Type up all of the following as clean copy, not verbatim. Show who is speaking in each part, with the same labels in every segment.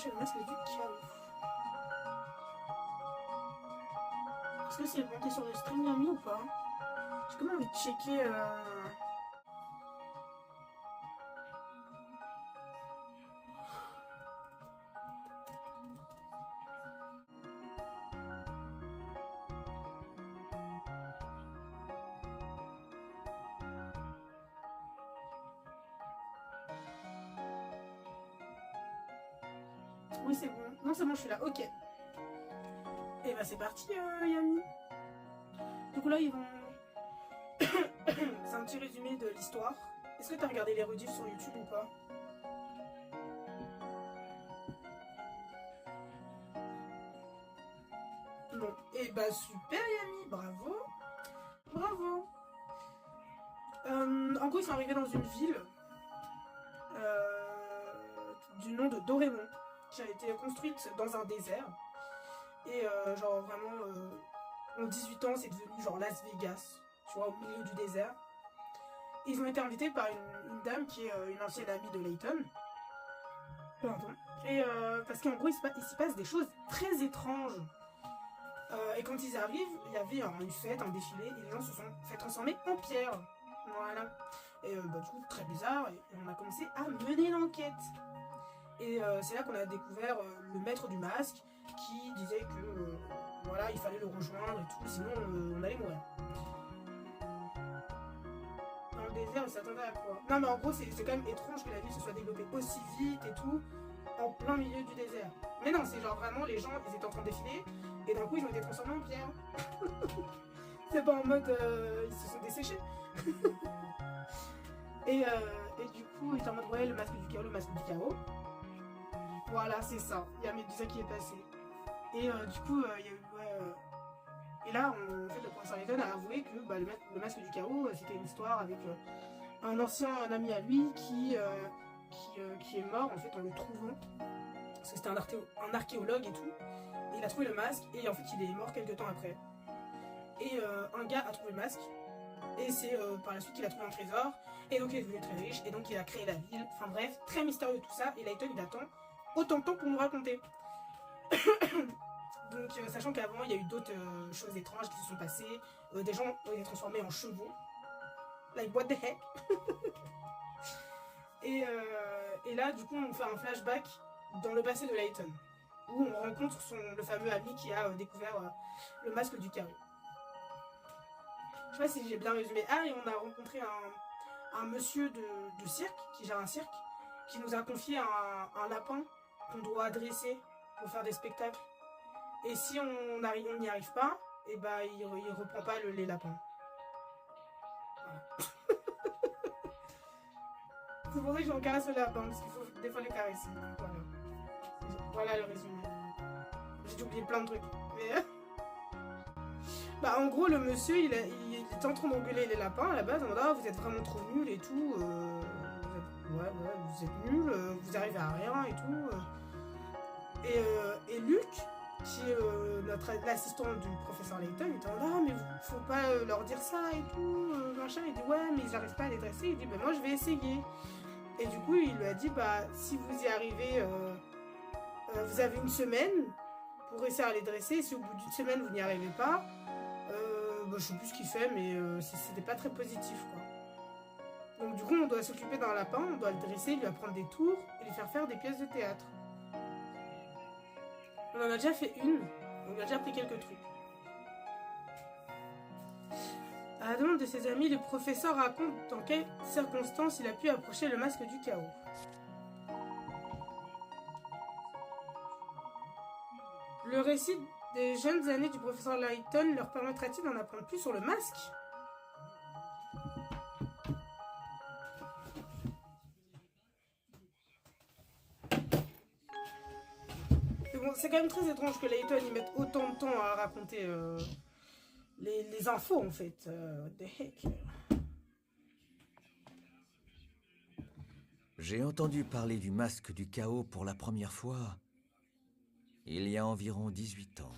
Speaker 1: approcher le masque du chaos. Est-ce que c'est monté sur le stream Yami ou pas? J'ai quand même envie de checker. Oui, c'est bon. Non, c'est bon, je suis là. Ok. Et bah, c'est parti, Yami. Du coup, là, ils vont. C'est un petit résumé de l'histoire. Est-ce que t'as regardé les rediffs sur YouTube ou pas? Non. Et bah, super, Yami. Bravo. Bravo. En gros, ils sont arrivés dans une ville du nom de Doraemon, qui a été construite dans un désert. Et genre vraiment, en 18 ans, c'est devenu genre Las Vegas, tu vois, au milieu du désert. Et ils ont été invités par une dame qui est une ancienne amie de Layton. Pardon. Et parce qu'en gros, il s'y passe des choses très étranges. Et quand ils arrivent, il y avait une fête, un défilé, et les gens se sont fait transformer en pierre. Voilà. Et bah, du coup, très bizarre, et on a commencé à mener l'enquête. Et c'est là qu'on a découvert le maître du masque qui disait que voilà, il fallait le rejoindre et tout, sinon on allait mourir. Dans le désert, on s'attendait à quoi? Non mais en gros, c'est quand même étrange que la ville se soit développée aussi vite et tout, en plein milieu du désert. Mais non, c'est genre vraiment les gens, ils étaient en train de défiler, et d'un coup ils ont été transformés en pierre. C'est pas en mode ils se sont desséchés. et du coup, il était en mode ouais, le masque du chaos, le masque du chaos. Voilà, c'est ça. Il y a ça qui est passé. Et du coup, il y a eu. Ouais, et là, en fait, le professeur Layton a avoué que bah, le masque du chaos, c'était une histoire avec un ancien ami à lui qui est mort en fait en le trouvant. Parce que c'était un archéologue et tout. Et il a trouvé le masque et en fait, il est mort quelques temps après. Et un gars a trouvé le masque. Et c'est par la suite qu'il a trouvé un trésor. Et donc, il est devenu très riche. Et donc, il a créé la ville. Enfin bref, très mystérieux tout ça. Et Layton, il attend autant de temps pour nous raconter. Donc, sachant qu'avant, il y a eu d'autres choses étranges qui se sont passées. Des gens ont été transformés en chevaux. Like, what the heck? et là, du coup, on fait un flashback dans le passé de Layton. Où on rencontre le fameux ami qui a découvert le masque du chaos. Je sais pas si j'ai bien résumé. Ah, et on a rencontré un monsieur de cirque, qui gère un cirque, qui nous a confié un lapin qu'on doit dresser pour faire des spectacles. Et si on n'y arrive pas, et bah il reprend pas les lapins. Voilà. C'est pour ça que j'en caresse le lapin, parce qu'il faut des fois les caresser. Voilà le résumé. J'ai oublié plein de trucs. Mais bah en gros le monsieur il était en train d'engueuler les lapins à la base en mode ah, vous êtes vraiment trop nuls et tout. Vous êtes nuls, vous arrivez à rien et tout. Et Luc, qui est l'assistant du professeur Layton, il était en mode ah mais faut pas leur dire ça et tout, machin. Il dit ouais mais ils n'arrivent pas à les dresser. Il dit bah moi je vais essayer. Et du coup il lui a dit bah si vous y arrivez, vous avez une semaine pour essayer à les dresser. Si au bout d'une semaine vous n'y arrivez pas, bah, je sais plus ce qu'il fait mais c'était pas très positif quoi. Donc du coup on doit s'occuper d'un lapin, on doit le dresser, lui apprendre des tours et lui faire des pièces de théâtre. On en a déjà fait une, on a déjà appris quelques trucs. À la demande de ses amis, le professeur raconte dans quelles circonstances il a pu approcher le masque du chaos. Le récit des jeunes années du professeur Layton leur permettra-t-il d'en apprendre plus sur le masque? Bon, c'est quand même très étrange que Layton y mette autant de temps à raconter les infos en fait. What the heck?
Speaker 2: J'ai entendu parler du masque du chaos pour la première fois il y a environ 18 ans.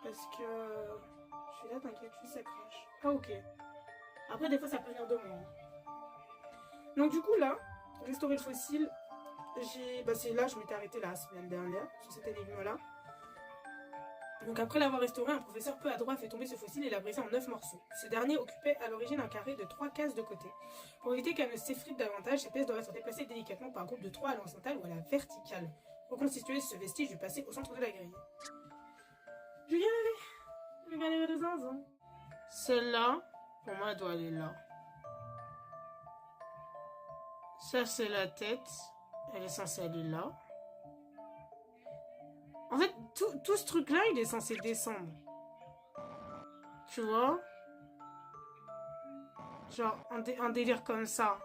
Speaker 1: Parce que Je suis là, t'inquiète, je suis ça crache. Ah, ok. Après, des fois, ça peut venir de moi. Donc, du coup, là, restaurer le fossile, c'est là, je m'étais arrêtée la semaine dernière, sur cette énigme-là. Donc, après l'avoir restauré, un professeur peu adroit a fait tomber ce fossile et l'a brisé en 9 morceaux. Ce dernier occupait à l'origine un carré de 3 cases de côté. Pour éviter qu'elle ne s'effrite davantage, ces pièces doivent être déplacées délicatement par groupe de 3 à l'horizontale ou à la verticale. Reconstituer ce vestige du passé au centre de la grille. J'ai galéré de zinzin. Celle-là, pour moi, elle doit aller là. Ça, c'est la tête. Elle est censée aller là. En fait, tout ce truc-là, il est censé descendre. Tu vois? Genre, un délire comme ça.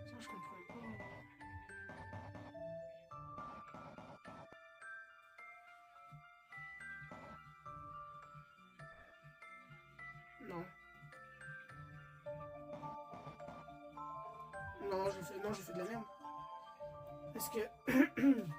Speaker 1: Ça, je comprends pas. Non. Non, j'ai fait de la merde. Parce que... Mhm.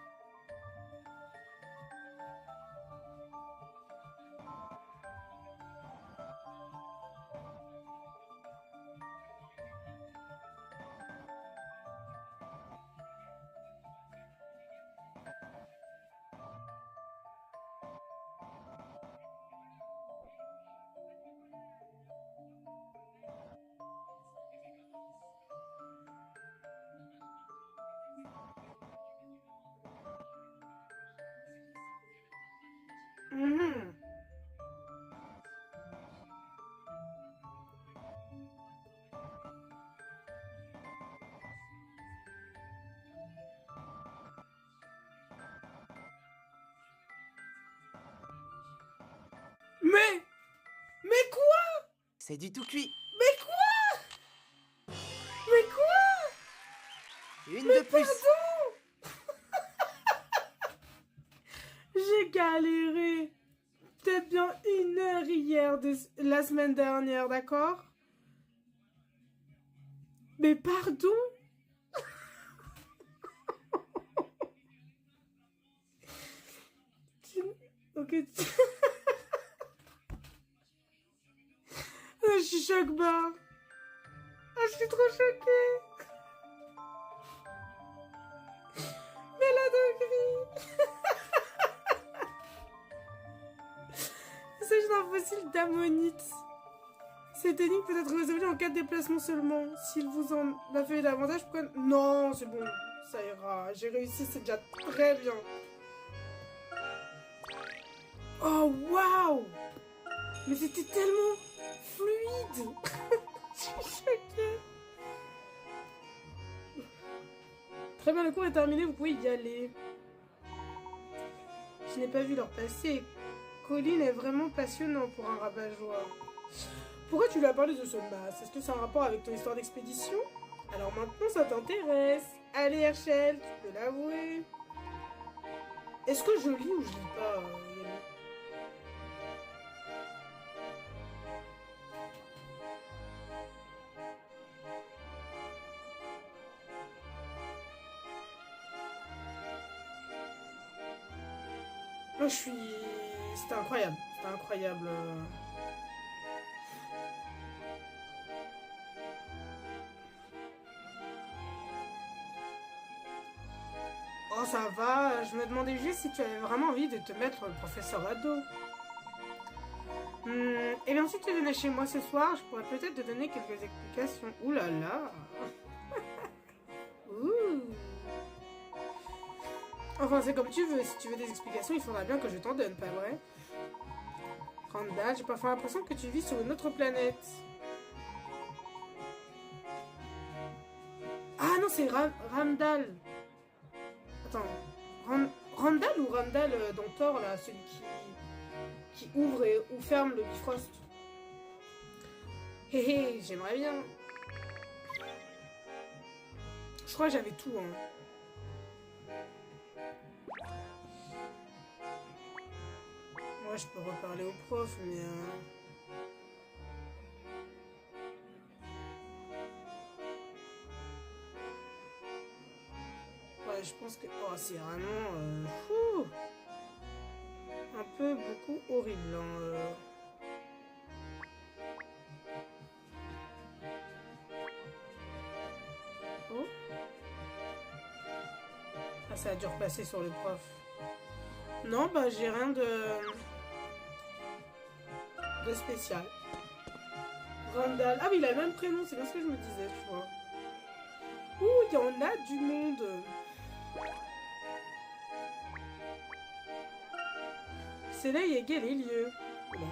Speaker 1: Mais quoi?
Speaker 2: C'est du tout cuit.
Speaker 1: Mais quoi? Mais quoi?
Speaker 2: Une de plus.
Speaker 1: Pardon. J'ai galéré. Peut-être bien 1 heure hier, la semaine dernière, d'accord? Mais pardon? Ok. Je suis choc-bas. Ah, je suis trop choquée. Mais la dinguerie. Il s'agit d'un fossile d'ammonite. Cette énigme peut être résolue en cas de déplacement seulement. S'il vous en a fait davantage, pourquoi... Non, c'est bon. Ça ira. J'ai réussi, c'est déjà très bien. Oh, waouh! Mais c'était tellement fluide. Je suis choquée. Très bien, le cours est terminé, vous pouvez y aller. Je n'ai pas vu leur passer. Colline est vraiment passionnant pour un rabat-joie. Pourquoi tu lui as parlé de ce masque? Est-ce que c'est un rapport avec ton histoire d'expédition? Alors maintenant, ça t'intéresse. Allez, Herschel, tu peux l'avouer. Est-ce que je lis ou je lis pas, Yannick? Moi, je suis... C'était incroyable. C'était incroyable. Oh, ça va. Je me demandais juste si tu avais vraiment envie de te mettre le professeur à dos. Et bien, si tu venais chez moi ce soir, je pourrais peut-être te donner quelques explications. Ouh là là. Ouh. Enfin, c'est comme tu veux. Si tu veux des explications, il faudra bien que je t'en donne, pas vrai? Randall, j'ai parfois l'impression que tu vis sur une autre planète. Ah non, c'est Ramdal. Attends. Randall ou Randall dans Thor, là, celui qui ouvre ou ferme le Bifrost. Hé hé, j'aimerais bien. Je crois que j'avais tout, hein. Moi, je peux reparler au prof, mais... pense que... Oh, c'est vraiment... fou. Un peu beaucoup horrible. Hein, Oh. Ah, ça a dû repasser sur le prof. Non, bah j'ai rien de spécial. Randall. Ah oui, il a le même prénom, c'est bien ce que je me disais, tu vois. Ouh, il y en a du monde. Soleil égal les lieux. Voilà.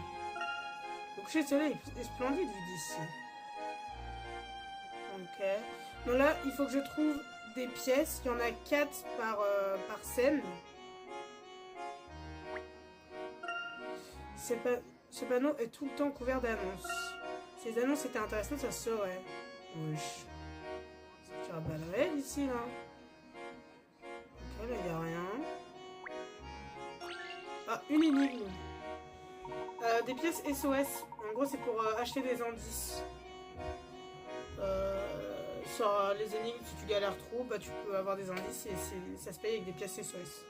Speaker 1: Le coucher de soleil est splendide vu d'ici. Ok. Donc là, il faut que je trouve des pièces. Il y en a 4 par scène. Ce panneau est tout le temps couvert d'annonces. Si les annonces étaient intéressantes, ça se saurait. Wesh. Ça tire à balles réelles ici, là. Ok, là, il n'y a rien. Ah, une énigme. Des pièces SOS. En gros, c'est pour acheter des indices. Sur les énigmes, si tu galères trop, bah, tu peux avoir des indices et ça se paye avec des pièces SOS.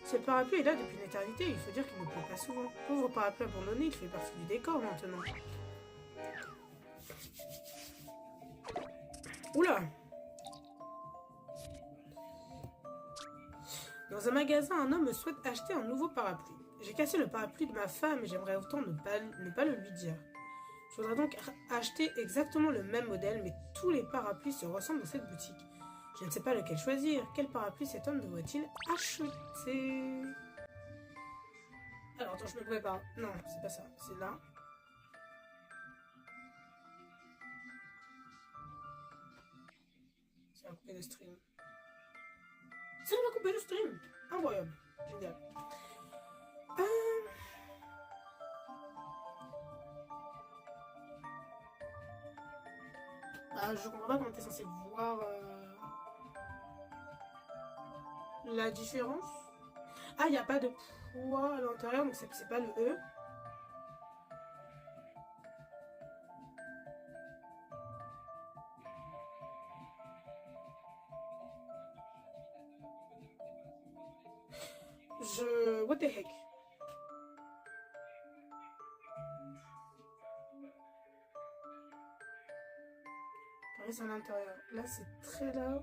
Speaker 1: Ce parapluie est là depuis une éternité, il faut dire qu'il ne pleut pas souvent. Pauvre parapluie abandonné, il fait partie du décor maintenant. Oula! Dans un magasin, un homme souhaite acheter un nouveau parapluie. J'ai cassé le parapluie de ma femme et j'aimerais autant ne pas le lui dire. Je voudrais donc acheter exactement le même modèle, mais tous les parapluies se ressemblent dans cette boutique. Je ne sais pas lequel choisir. Quel parapluie cet homme devrait-il acheter? Alors, attends, je me prépare. Non, c'est pas ça. C'est là. Ça va couper le stream. Ça va couper le stream! Incroyable. Génial. Je comprends pas comment t'es censé voir la différence. Ah, il n'y a pas de poids à l'intérieur, donc c'est pas le E. What the heck? C'est à l'intérieur. Là, c'est très large.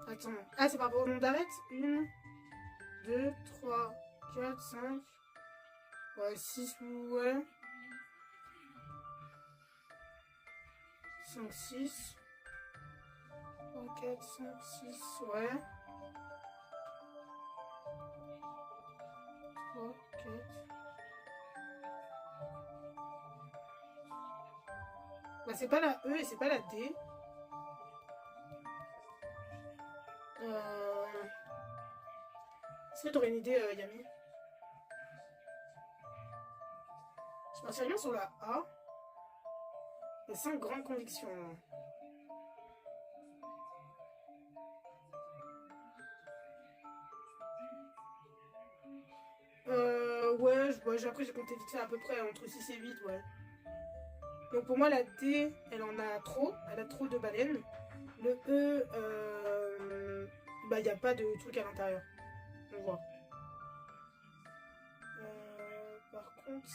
Speaker 1: Attends. Ah, c'est par rapport au nombre d'arêtes. 1, 2, 3, 4, 5. Ouais, 6, ouais. 5, 6. 3, 4, 5, 6, ouais. 3, 4. Bah, c'est pas la E et c'est pas la D. Est-ce que t'aurais une idée, Yami? Je partirais bien sur la A. Et sans grande conviction. Ouais, après j'ai compté vite fait à peu près entre 6 et 8, ouais. Donc pour moi la D, elle en a trop, elle a trop de baleines. Le E, bah il n'y a pas de truc à l'intérieur, on voit. Par contre,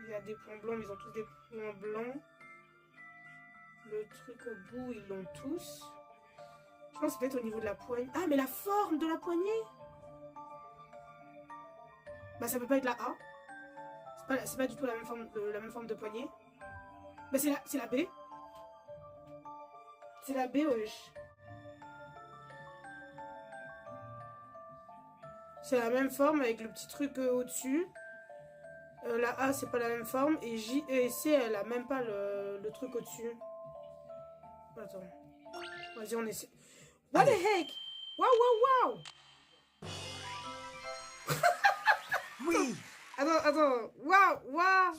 Speaker 1: il y a des points blancs, mais ils ont tous des points blancs. Le truc au bout, ils l'ont tous. Je pense que c'est peut-être au niveau de la poignée. Ah, mais la forme de la poignée! Bah ça peut pas être la A. C'est pas du tout la même forme de poignée. Bah c'est la B. C'est la B, wesh. C'est la même forme avec le petit truc au-dessus. La A, c'est pas la même forme. Et J, E et C, elle a même pas le truc au-dessus. Attends. Vas-y, on essaie. What the heck? Waouh, waouh, waouh!
Speaker 2: Oui!
Speaker 1: Attends. Waouh, waouh!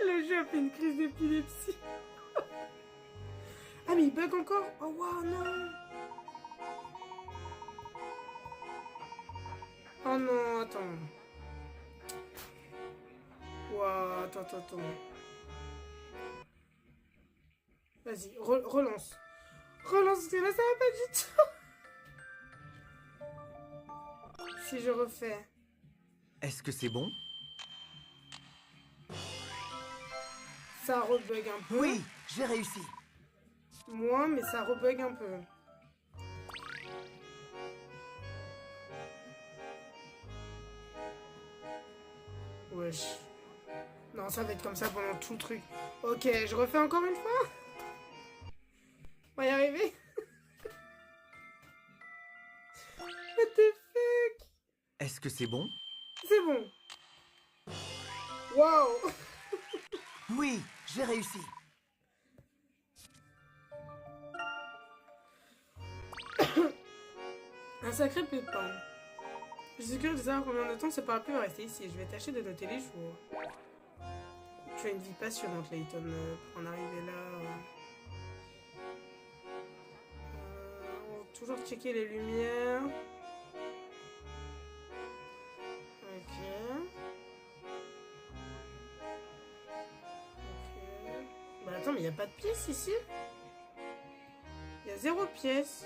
Speaker 1: Le jeu a fait une crise d'épilepsie. Ah, mais il bug encore? Oh, waouh, non! Oh non, attends. Ouah, attends. Vas-y, relance. Relance, parce que là, ça va pas du tout. Si je refais.
Speaker 2: Est-ce que c'est bon?
Speaker 1: Ça rebug un peu.
Speaker 2: Oui, j'ai réussi.
Speaker 1: Moi, mais ça rebug un peu. Wesh. Non, ça va être comme ça pendant tout le truc. Ok, je refais encore une fois. On va y arriver. What the fuck?
Speaker 2: Est-ce que c'est bon?
Speaker 1: C'est bon. Waouh.
Speaker 2: Oui, j'ai réussi.
Speaker 1: Un sacré pépin. Je suis curieuse de savoir combien de temps ce parapluie va rester ici. Je vais tâcher de noter les jours. Tu as une vie passionnante, Layton, pour en arriver là. On va toujours checker les lumières. Ok. Bah attends, mais il n'y a pas de pièce ici? Il y a 0 pièce.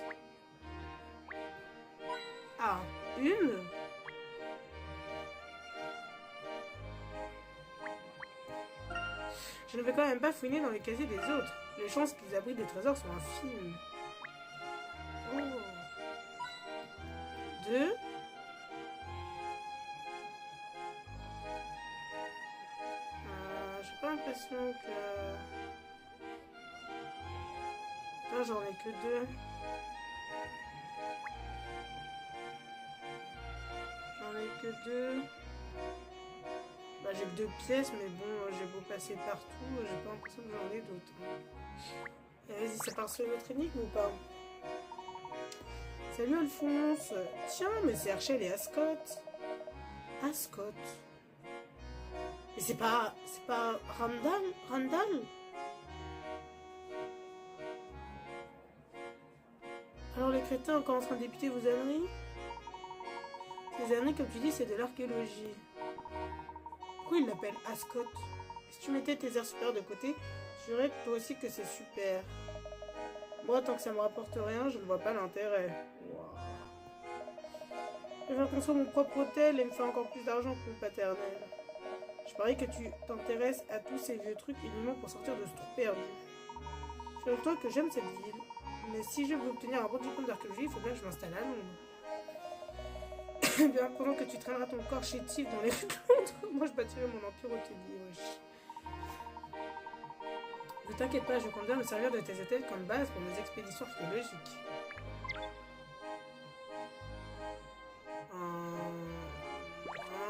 Speaker 1: Ah, une? Je ne vais quand même pas fouiner dans les casiers des autres. Les chances qu'ils abritent des trésors sont infimes. Oh. 2. J'ai pas l'impression que... Là, j'en ai que 2. J'en ai que 2. Bah, j'ai que 2 pièces, mais bon, j'ai beau passer partout, j'ai pas l'impression que j'en ai d'autres. Vas-y, ça part sur notre énigme ou pas? Salut Alphonse. Tiens, mais c'est Herschel et Ascot. Ascot. Mais c'est pas Randall? Alors les crétins encore en train d'épier vos âneries? Ces âneries, comme tu dis, c'est de l'archéologie. Pourquoi il l'appelle Ascot? Si tu mettais tes airs supérieurs de côté, je dirais toi aussi que c'est super. Moi, tant que ça me rapporte rien, je ne vois pas l'intérêt. Wow. Je vais construire mon propre hôtel et me faire encore plus d'argent que mon paternel. Je parie que tu t'intéresses à tous ces vieux trucs uniquement pour sortir de ce trou perdu. Figure-toi que j'aime cette ville, mais si je veux obtenir un bon diplôme d'archéologie, il faut bien que je m'installe à Londres. Bien, pendant que tu traîneras ton corps chétif dans les rues de Londres, moi je bâtirai mon empire hôtelier, wesh. Ne t'inquiète pas, je compte bien me servir de tes hôtels comme base pour mes expéditions archéologiques.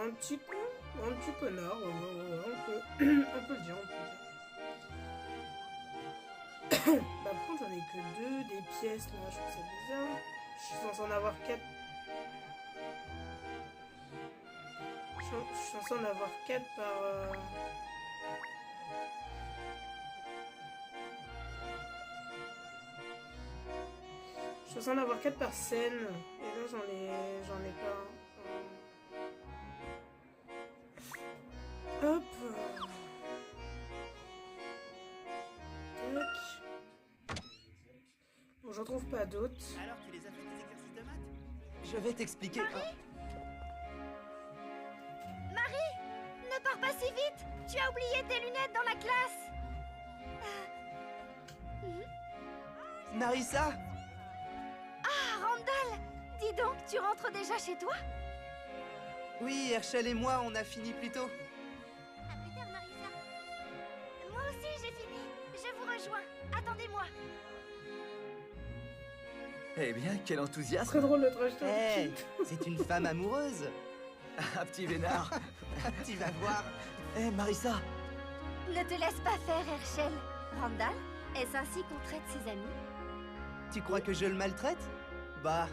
Speaker 1: Un petit connard, on peut le dire, Bah par contre j'en ai que 2, des pièces là, je trouve ça bizarre. Je suis censé en avoir 4. Je suis censé en avoir 4 par... Je suis censé en avoir 4 par scène. Et là j'en ai pas. Hop. Tac. Bon, j'en trouve pas d'autres.
Speaker 3: Alors, tu les as fait tes exercices de maths?
Speaker 2: Je vais t'expliquer.
Speaker 4: Marie, ne pars pas si vite. Tu as oublié tes lunettes dans la classe.
Speaker 3: Marissa?
Speaker 4: Ah, Randall, dis donc, tu rentres déjà chez toi?
Speaker 3: Oui, Herschel et moi, on a fini plus tôt.
Speaker 4: À plus tard, Marissa. Moi aussi, j'ai fini. Je vous rejoins. Attendez-moi.
Speaker 2: Eh bien, quel enthousiasme.
Speaker 1: Très drôle le trash talk.
Speaker 3: Eh, c'est une femme amoureuse.
Speaker 2: Un petit vénard.
Speaker 3: Tu vas voir.
Speaker 2: Eh, Marissa.
Speaker 4: Ne te laisse pas faire, Herschel. Randall, est-ce ainsi qu'on traite ses amis?
Speaker 3: Tu crois que je le maltraite? Bah,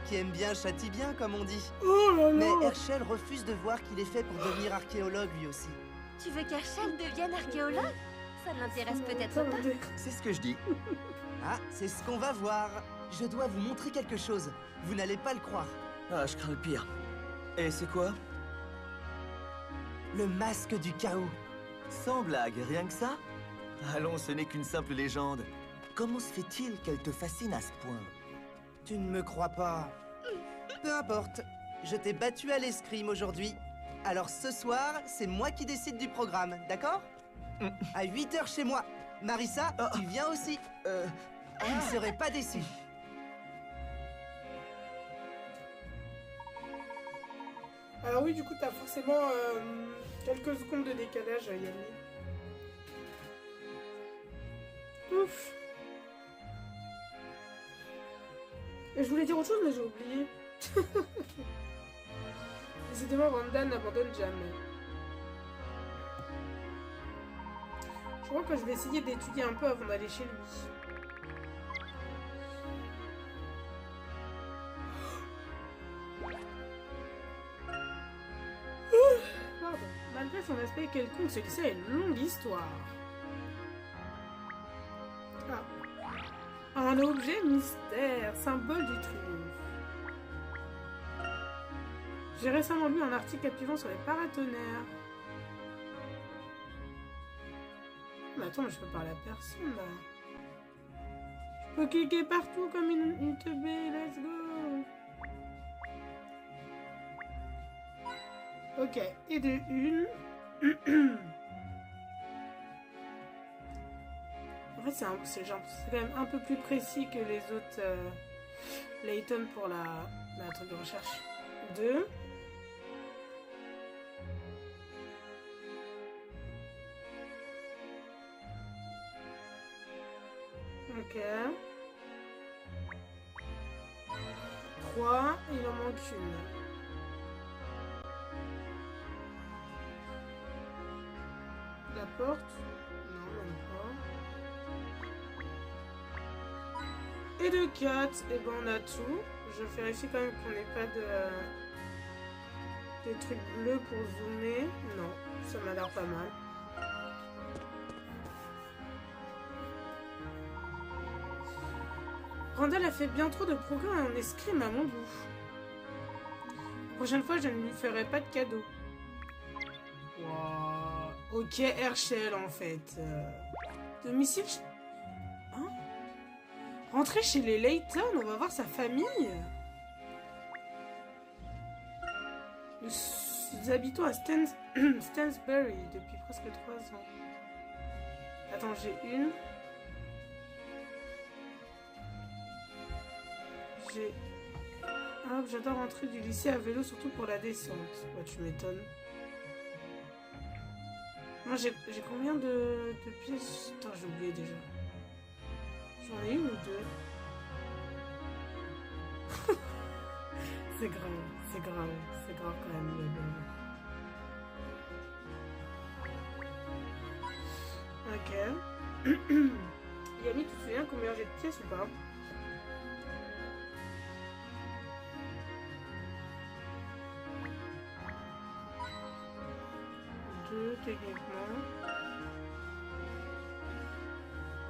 Speaker 3: qui aime bien châtie bien, comme on dit.
Speaker 1: Oh là là.
Speaker 3: Mais Herschel refuse de voir qu'il est fait pour devenir archéologue lui aussi.
Speaker 4: Tu veux qu'Herschel devienne archéologue? Ça ne l'intéresse peut-être pas.
Speaker 2: C'est ce que je dis.
Speaker 3: Ah, c'est ce qu'on va voir. Je dois vous montrer quelque chose. Vous n'allez pas le croire.
Speaker 2: Ah, je crains le pire. Et c'est quoi?
Speaker 3: Le masque du chaos.
Speaker 2: Sans blague, rien que ça? Allons, ce n'est qu'une simple légende. Comment se fait-il qu'elle te fascine à ce point?
Speaker 3: Tu ne me crois pas. Peu importe. Je t'ai battu à l'escrime aujourd'hui. Alors ce soir, c'est moi qui décide du programme, d'accord? À 8 h chez moi. Marissa, tu viens aussi. Tu ne serais pas déçue.
Speaker 1: Alors oui, du coup, t'as forcément quelques secondes de décalage, Yanni. Ouf. Et je voulais dire autre chose, mais j'ai oublié. Décidément, Randall n'abandonne jamais. Je crois que je vais essayer d'étudier un peu avant d'aller chez lui. Pardon. Malgré son aspect quelconque, celui-ci a une longue histoire. Ah. Un objet mystère, symbole du triomphe. J'ai récemment lu un article captivant sur les paratonnerres. Mais attends, mais je peux parler à personne là. Je peux cliquer partout comme une teubée, let's go. Ok, et de une. En fait, c'est quand même un peu plus précis que les autres Layton pour la truc de recherche. 2. Ok. 3. Il en manque une. La porte. Non, même pas. Et de 4. Et ben on a tout. Je vérifie quand même qu'on n'ait pas de trucs bleus pour zoomer. Non, ça m'a l'air pas mal. Randall a fait bien trop de progrès en escrime à mon goût. La prochaine fois, je ne lui ferai pas de cadeau. Wow. Ok, Herschel en fait. Domicile... Hein? Rentrer chez les Layton, on va voir sa famille. Nous habitons à Stansbury depuis presque 3 ans. Attends, j'ai une... Hop, j'adore rentrer du lycée à vélo, surtout pour la descente. Ouais, tu m'étonnes. Moi, j'ai combien de pièces? Putain, j'ai oublié déjà. J'en ai une ou deux? C'est grave, c'est grave. C'est grave quand même. Ok. Yami, tu te souviens combien j'ai de pièces ou pas? Techniquement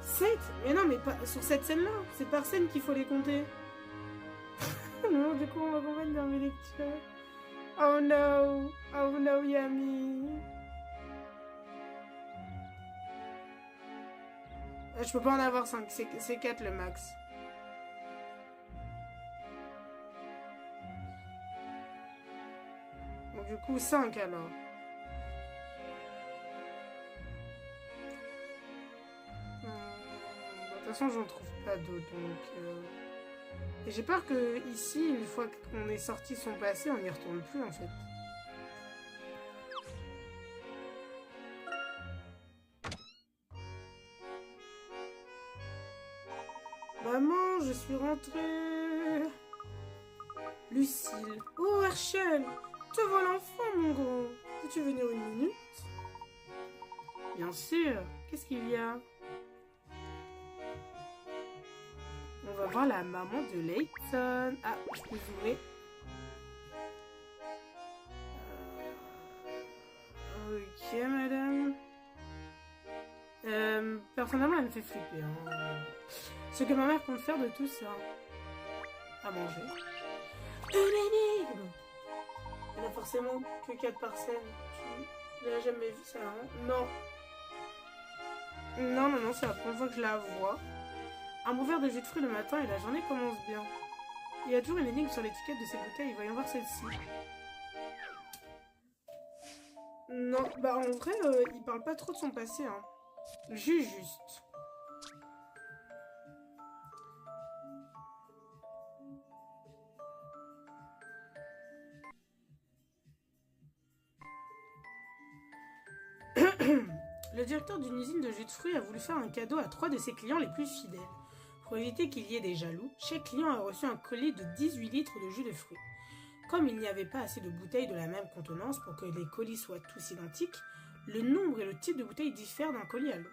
Speaker 1: 7. Mais non, mais pas sur cette scène là, c'est par scène qu'il faut les compter. Non, du coup on va comprendre dans mes lectures. Oh no, Yami. Je peux pas en avoir 5, c'est 4 le max. Donc du coup 5 alors. De toute façon, j'en trouve pas d'autres, donc... Et j'ai peur que ici, une fois qu'on est sorti son passé, on n'y retourne plus, en fait. Maman, je suis rentrée. Lucille. Oh, Herschel, te voilà enfin, mon gros. Peux-tu venir une minute? Bien sûr. Qu'est-ce qu'il y a? On va voir la maman de Layton. Ah, je peux zoomer. Ok, madame. Personnellement, elle me fait flipper. Hein. Ce que ma mère compte faire de tout ça. À manger. Une énigme. Elle a forcément que 4 parcelles. Je l'ai jamais vu ça, hein? Non. Non, non, non, c'est la première fois que je la vois. Un bon verre de jus de fruits le matin et la journée commence bien. Il y a toujours une énigme sur l'étiquette de ces bouteilles, voyons voir celle-ci. Non, bah en vrai, il parle pas trop de son passé, hein. Juste. Le directeur d'une usine de jus de fruits a voulu faire un cadeau à 3 de ses clients les plus fidèles. Pour éviter qu'il y ait des jaloux, chaque client a reçu un colis de 18 litres de jus de fruits. Comme il n'y avait pas assez de bouteilles de la même contenance pour que les colis soient tous identiques, le nombre et le type de bouteille diffèrent d'un colis à l'autre.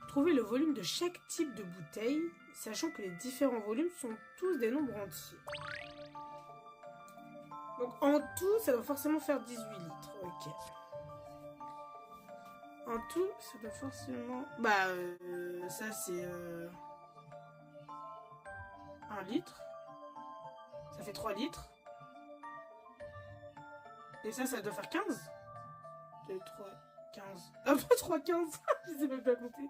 Speaker 1: Trouvez le volume de chaque type de bouteille, sachant que les différents volumes sont tous des nombres entiers. Donc en tout, ça doit forcément faire 18 litres. Ok. En tout, ça doit forcément... Bah, ça c'est... 1 litre. Ça fait 3 litres. Et ça doit faire 15. 2, 3, 15. Ah, 3, 15. Je sais même pas compter.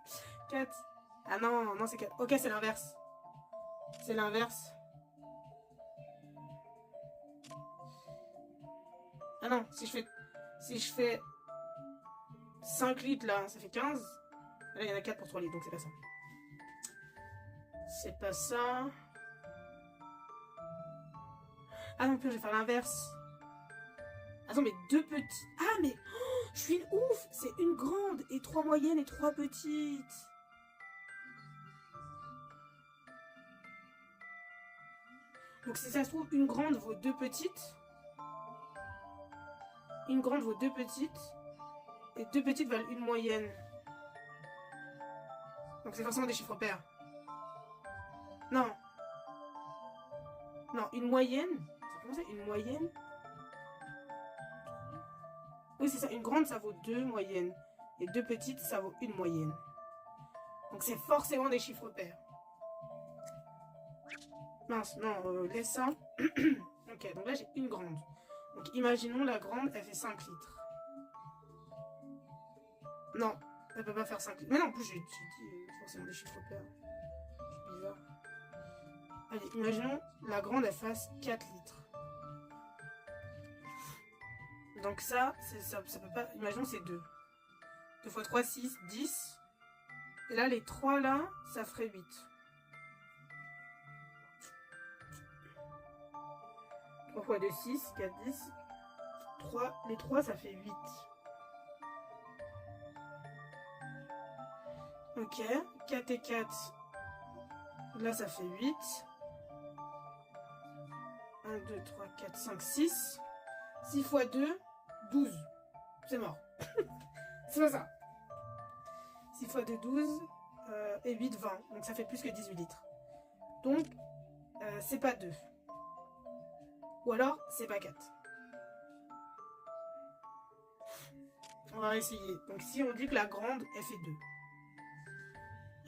Speaker 1: 4. Ah non, non, c'est 4. Ok, c'est l'inverse. C'est l'inverse. Ah non, si je fais 5 litres là, ça fait 15. Là, il y en a 4 pour 3 litres, donc c'est pas ça. C'est pas ça. Ah non, plus, je vais faire l'inverse. Attends, mais 2 petits. Ah, mais oh, je suis une ouf. C'est une grande et 3 moyennes et 3 petites. Donc si ça se trouve, une grande vaut 2 petites. Une grande vaut 2 petites. Et 2 petites valent une moyenne. Donc c'est forcément des chiffres pairs. Non. Non, une moyenne. Comment ça, une moyenne? Oui, c'est ça. Une grande, ça vaut 2 moyennes. Et 2 petites, ça vaut une moyenne. Donc c'est forcément des chiffres pairs. Mince, non, laisse ça. Ok, donc là j'ai une grande. Donc imaginons la grande, elle fait 5 litres. Non, elle peut pas faire 5 litres. Mais non, en plus j'ai dit forcément des chiffres pairs. C'est bizarre. Allez, imaginons la grande, elle fasse 4 litres. Donc ça peut pas... Imaginons c'est 2. 2 x 3, 6, 10. Et là, les 3 là, ça ferait 8. 3 x 2, 6, 4, 10. 3, les 3, ça fait 8. Ok, 4 et 4. Là, ça fait 8. 1, 2, 3, 4, 5, 6. 6 x 2, 12. C'est mort. C'est pas ça. 6 x 2, 12. Et 8, 20. Donc ça fait plus que 18 litres. Donc, c'est pas 2. Ou alors, c'est pas 4. On va essayer. Donc si on dit que la grande, elle fait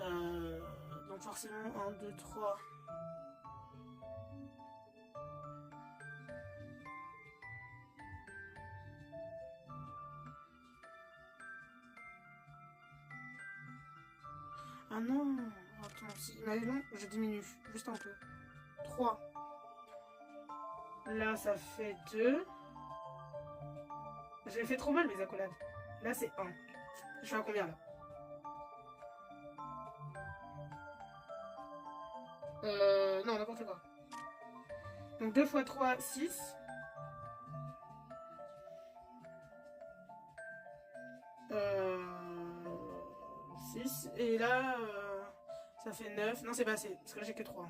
Speaker 1: 2. Donc forcément, 1, 2, 3... Ah non, attends, si, imaginons, je diminue, juste un peu. 3. Là, ça fait 2. J'ai fait trop mal mes accolades. Là, c'est 1. Je suis à combien, là? Non, n'importe quoi. Donc 2 x 3, 6. Euh... 6. Et là, ça fait 9. Non, c'est pas assez, parce que là, j'ai que 3.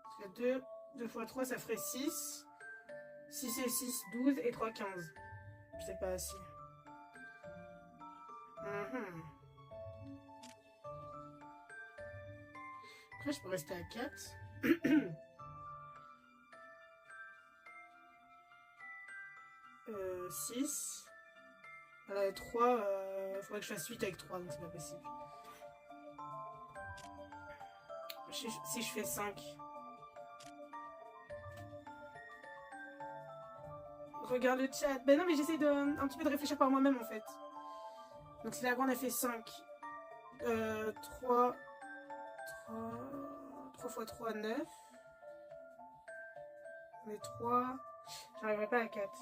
Speaker 1: Parce que 2 x 3, ça ferait 6. 6 et 6, 12. Et 3, 15. C'est pas assez. Après, je peux rester à 4. 6. Voilà, 3. Il faudrait que je fasse 8 avec 3, donc c'est pas possible. Si je fais 5. regarde le chat. Ben non, mais j'essaie de un petit peu de réfléchir par moi-même en fait. Donc si la grande a fait 5. 3 fois 3, 9. Mais 3. J'arriverai pas à 4.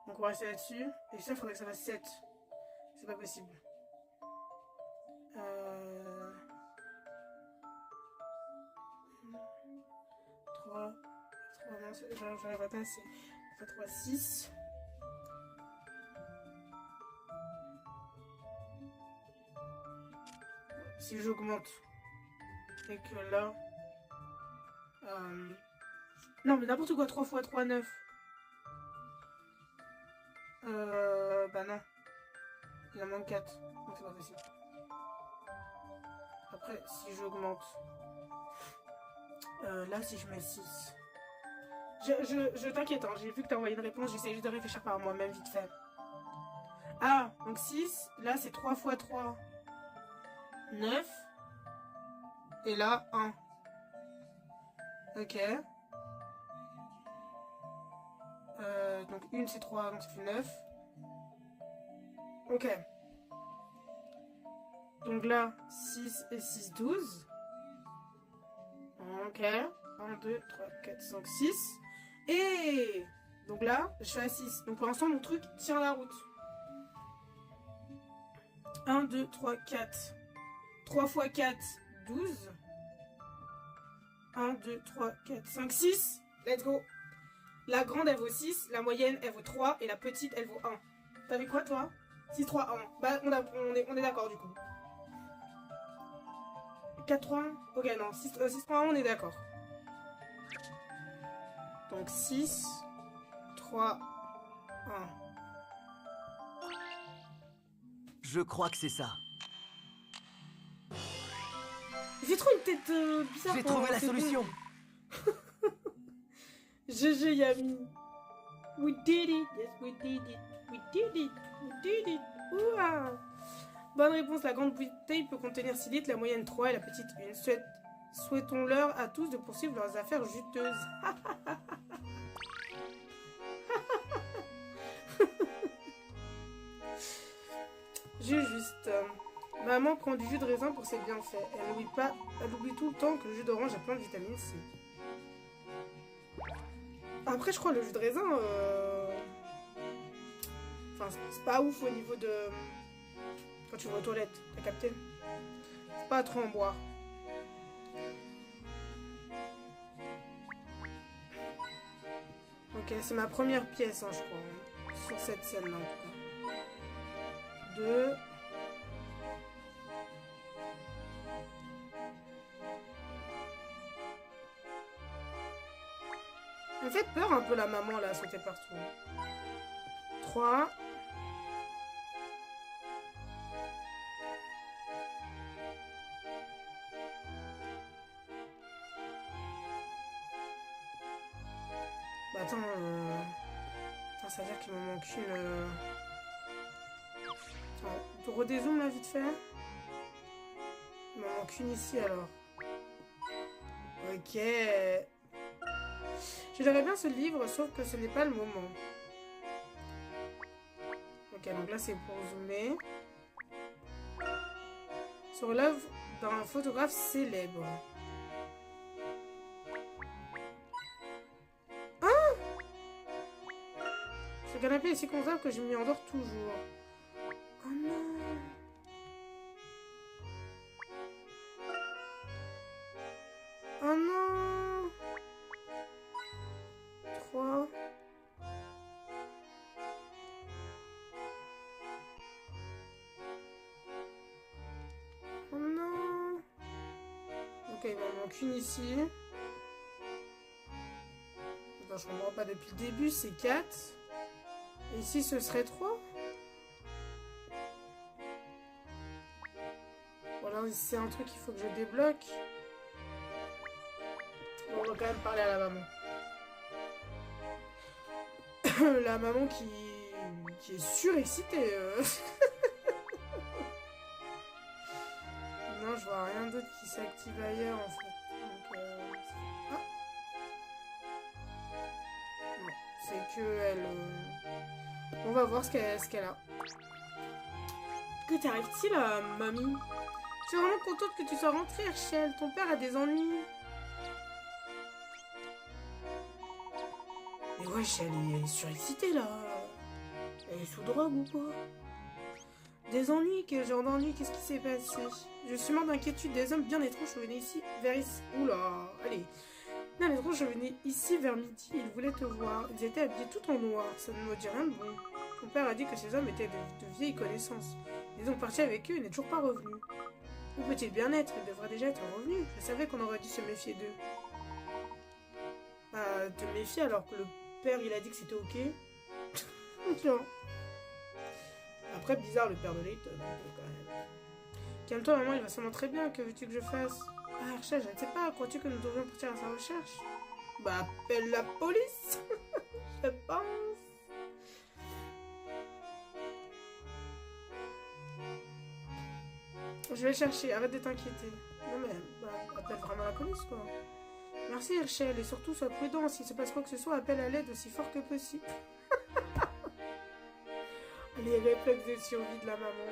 Speaker 1: Donc on va rester là-dessus. Et ça, il faudrait que ça fasse 7. C'est pas possible. 3. Non, j'arriverai pas assez. 3, 6. Si j'augmente et que là... Non mais n'importe quoi, 3 fois 3, 9. Bah non. Il en manque 4. Donc c'est pas possible. Après, si j'augmente... là, si je mets 6... Je t'inquiète, hein, j'ai vu que t'as envoyé une réponse, j'essaie juste de réfléchir par moi-même vite fait. Ah, donc 6, là c'est 3 fois 3, 9. Et là, 1. Ok. Donc 1 c'est 3, donc ça fait 9. Ok. Donc là, 6 et 6, 12. Ok. 1, 2, 3, 4, 5, 6. Et donc là, je suis à 6. Donc pour l'instant, mon truc tient la route. 1, 2, 3, 4. 3 fois 4, 12. 1, 2, 3, 4, 5, 6. Let's go. La grande, elle vaut 6. La moyenne, elle vaut 3. Et la petite, elle vaut 1. T'avais quoi, toi? 6, 3, 1. Bah, on est d'accord, du coup. 4, 3, 1. Ok, non. 6, 3, 1, on est d'accord. Donc 6, 3, 1.
Speaker 2: Je crois que c'est ça.
Speaker 1: J'ai trop une tête bizarre.
Speaker 2: J'ai trouvé la solution.
Speaker 1: GG Yami. We did it. Yes, we did it. We did it. We did it. Ouah. Bonne réponse. La grande bouteille peut contenir 6 litres, la moyenne 3 et la petite 1. Souhaitons-leur à tous de poursuivre leurs affaires juteuses. J'ai juste... Maman prend du jus de raisin pour ses bienfaits. Elle oublie tout le temps que le jus d'orange a plein de vitamine C. Après, je crois le jus de raisin... Enfin, c'est pas ouf au niveau de... Quand tu vas aux toilettes, t'as capté? C'est pas trop en boire. Ok, c'est ma première pièce, hein, je crois. Hein, sur cette scène-là, en tout cas. 2... Elle me fait peur un peu la maman là à sauter partout. 3. Bah attends, attends, ça veut dire qu'il me manque une... Attends, redézoome là vite fait. Il me manque une ici alors. Ok. Je lirais bien ce livre, sauf que ce n'est pas le moment. Ok, donc là c'est pour zoomer. Sur l'œuvre d'un photographe célèbre. Hein? Ce canapé est si confortable que je m'y endors toujours. Oh non! Oh non! 3. Oh non! Ok, il m'en manque une ici. Attends, je comprends pas depuis le début, c'est 4. Et ici, ce serait 3. Voilà, c'est un truc qu'il faut que je débloque. On va quand même parler à la maman. La maman qui est surexcitée. Non, je vois rien d'autre qui s'active ailleurs en fait. Donc, ah. Non, C'est que elle... On va voir ce qu'elle a. Que t'arrive-t-il, mamie? Je suis vraiment contente que tu sois rentrée, Herschel. Ton père a des ennuis. Mais wesh, elle est surexcitée, là. Elle est sous drogue ou quoi? Des ennuis? Quel genre d'ennuis? Qu'est-ce qui s'est passé? Je suis mort d'inquiétude. Des hommes bien étranges venaient ici, vers ici. Oula, allez. Bien étranges venaient ici vers midi. Ils voulaient te voir. Ils étaient habillés tout en noir. Ça ne me dit rien de bon. Ton père a dit que ces hommes étaient de vieilles connaissances. Ils ont parti avec eux et n'est toujours pas revenu. Où peut-il bien être? Il devrait déjà être revenu. Je savais qu'on aurait dû se méfier d'eux. Te méfier alors que le père il a dit que c'était ok. Tiens. Après, bizarre le père de Layton. Quand même. Calme-toi, maman, il va sûrement très bien. Que veux-tu que je fasse? Ah, Herschel, je ne sais pas. Crois-tu que nous devrions partir à sa recherche? Bah, appelle la police. Je pense. Je vais chercher, arrête de t'inquiéter. Non mais, appelle vraiment la police quoi. Merci Herschel, et surtout sois prudent, s'il se passe quoi que ce soit, appelle à l'aide aussi fort que possible. Les réflexes de survie de la maman.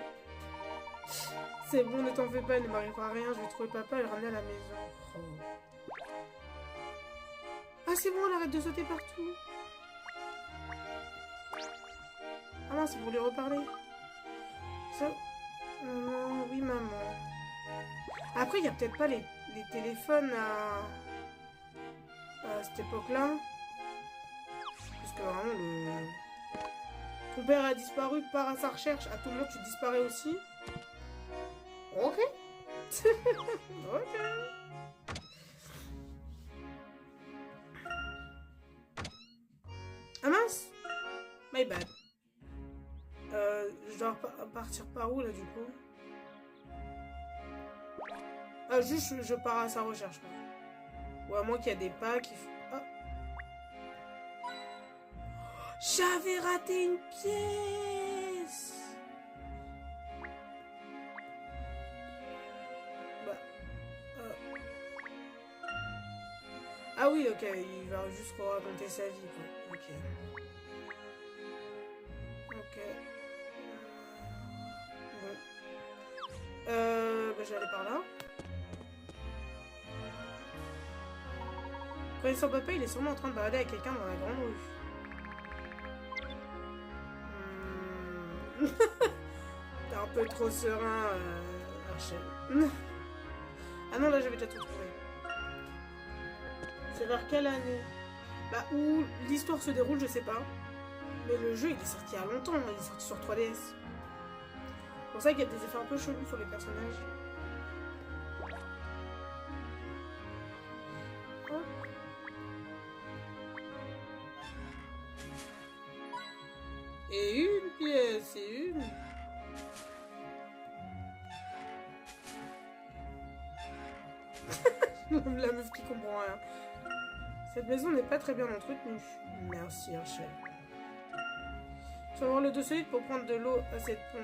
Speaker 1: C'est bon, ne t'en fais pas, il ne m'arrivera rien, je vais trouver papa et le ramener à la maison. Oh. Ah c'est bon, elle arrête de sauter partout. Ah non, c'est pour lui reparler. Ça... oui, maman. Après, il n'y a peut-être pas les téléphones à cette époque-là. Parce que vraiment, ton père a disparu, part à sa recherche. À tout moment, tu disparais aussi. Ok. Ok. Ah mince. My bad. Je dois partir par où là du coup? Ah juste je pars à sa recherche. Ou à moins qu'il y a des pas qui... Ah. J'avais raté une pièce. Bah... Ah oui ok, il va juste raconter sa vie quoi. Ok. Ok. Bah, je vais aller par là. Connaissant papa, il est sûrement en train de balader avec quelqu'un dans la grande rue. T'es un peu trop serein, Herschel. Ah non, là j'avais déjà tout trouvé. C'est vers quelle année? Bah, où l'histoire se déroule, je sais pas. Mais le jeu, il est sorti il y a longtemps, il est sorti sur 3DS. C'est pour ça qu'il y a des effets un peu chelous sur les personnages. Oh. Et une pièce, et une. La meuf qui comprend rien. Cette maison n'est pas très bien entretenue. Merci, Herschel. Tu vas avoir le dos solide pour prendre de l'eau à cette pompe.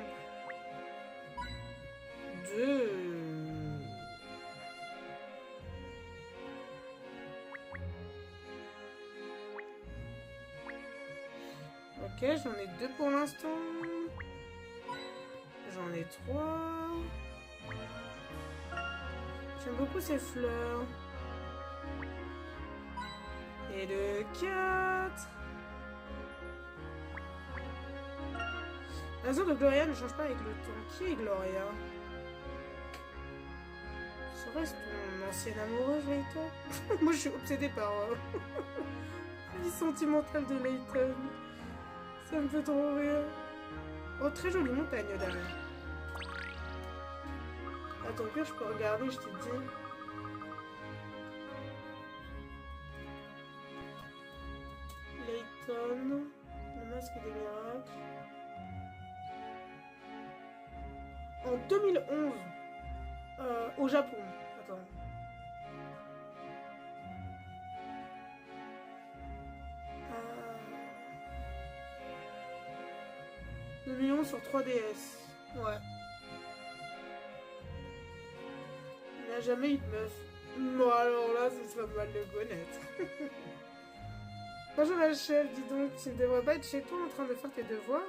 Speaker 1: Ok, j'en ai 2 pour l'instant. J'en ai 3. J'aime beaucoup ces fleurs. Et le 4. La zone de Gloria ne change pas avec le temps. Qui est Gloria? Serait-ce ton ancienne amoureuse, Layton? Moi, je suis obsédée par la vie sentimentale de Layton. Ça me fait trop rire. Oh, très jolie montagne derrière. Attends, que je peux regarder, je te dis. Layton, le masque des miracles. En 2011, au Japon. Attends. Euh... 2011 sur 3DS. Ouais. Il n'a jamais eu de meuf. Bon, alors là, ce serait mal de connaître. Bonjour Rachel, dis donc, tu ne devrais pas être chez toi en train de faire tes devoirs?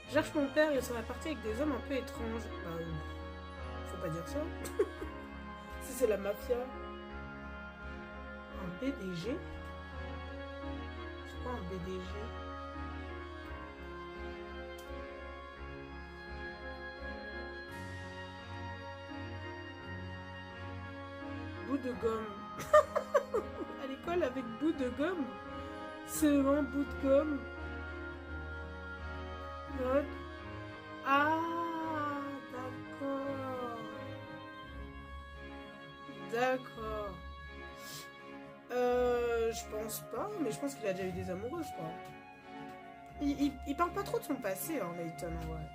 Speaker 1: Je cherche mon père, il serait parti avec des hommes un peu étranges. Bah, faut pas dire ça. Si c'est la mafia. Un BDG? C'est quoi un BDG? Bout de gomme. À l'école avec bout de gomme. C'est un bout de gomme. Note. Ah, d'accord. D'accord. Je pense pas, mais je pense qu'il a déjà eu des amoureuses, quoi. Il parle pas trop de son passé, hein, Layton, ouais.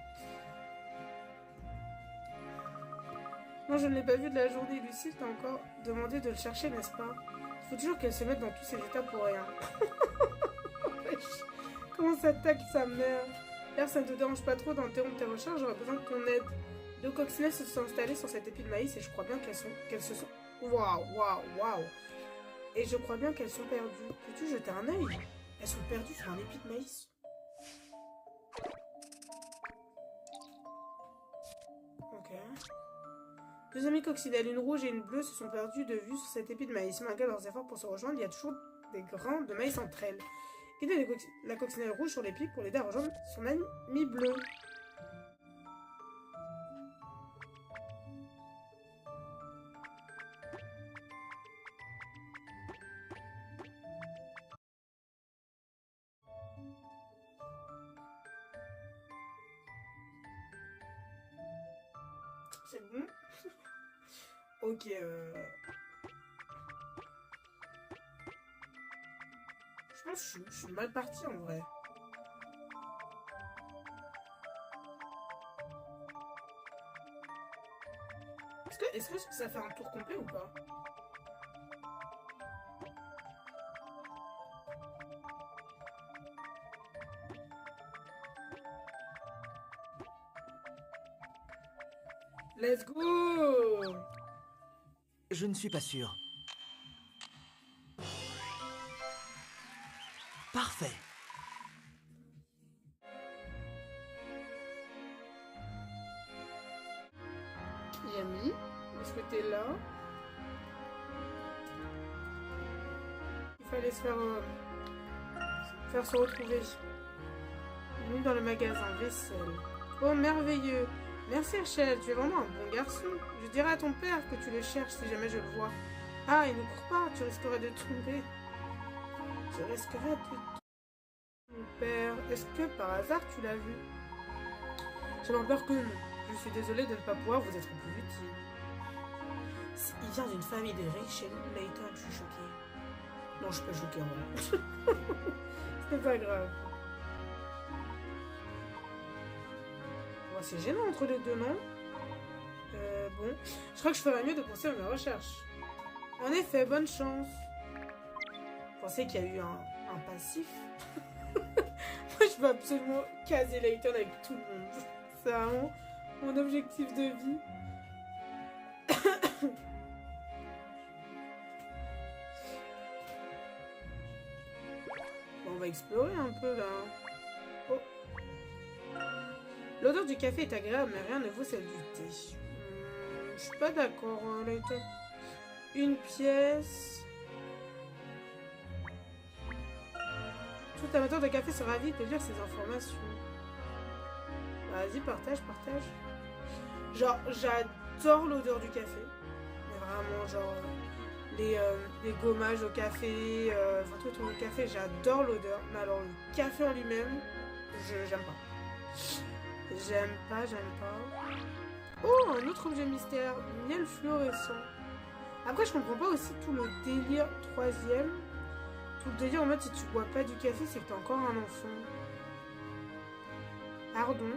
Speaker 1: Non, je ne l'ai pas vu de la journée. Lucie t'a encore demandé de le chercher, n'est-ce pas? Il faut toujours qu'elle se mette dans tous ses états pour rien. Comment ça tacle sa mère? D'ailleurs, ça ne te dérange pas trop d'interrompre tes recherches? J'aurais besoin de ton aide. Deux coccinelles se sont installées sur cet épi de maïs et je crois bien qu'elles se sont... Waouh, waouh, waouh. Et je crois bien qu'elles sont perdues. Peux-tu jeter un œil? Elles sont perdues sur un épi de maïs. Ok. Deux amis coccinelles, une rouge et une bleue, se sont perdus de vue sur cet épi de maïs. Malgré leurs efforts pour se rejoindre, il y a toujours des grains de maïs entre elles. Guidez la coccinelle rouge sur l'épi pour l'aider à rejoindre son ami bleu. C'est bon. Ok. Je pense que je suis mal parti en vrai. Est-ce que ça fait un tour complet ou pas? Let's go!
Speaker 2: Je ne suis pas sûr. Parfait.
Speaker 1: Yami, est-ce que t'es là? Il fallait se faire se retrouver. Nous dans le magasin vaisselle. Oh merveilleux! Merci Rachel, tu es vraiment un bon garçon. Je dirai à ton père que tu le cherches si jamais je le vois. Ah, il ne court pas, tu risquerais de tomber. Je risquerais de tomber. Mon père, est-ce que par hasard tu l'as vu? J'avais peur que non. Je suis désolée de ne pas pouvoir vous être plus utile. Il vient d'une famille de riches chez Layton, je suis choquée. Non, je suis pas choquée en vrai. C'est pas grave. Bon, c'est gênant entre les deux, non? Bon. Je crois que je ferais mieux de penser à mes recherches. En effet, bonne chance. Vous pensez qu'il y a eu un passif? Moi, je veux absolument caser Layton avec tout le monde. C'est vraiment mon objectif de vie. Bon, on va explorer un peu là. Oh. L'odeur du café est agréable, mais rien ne vaut celle du thé. Je suis pas d'accord, Layton. Une pièce. Tout amateur de café sera ravi de lire ces informations. Vas-y, partage. Genre, j'adore l'odeur du café. Mais vraiment, genre, les gommages au café, enfin tout autour du café, j'adore l'odeur. Mais alors, le café en lui-même, j'aime pas. J'aime pas. Oh, un autre objet mystère. Miel fluorescent. Après, je comprends pas aussi tout le délire troisième. Tout le délire en mode, si tu bois pas du café, c'est que t'es encore un enfant. Pardon.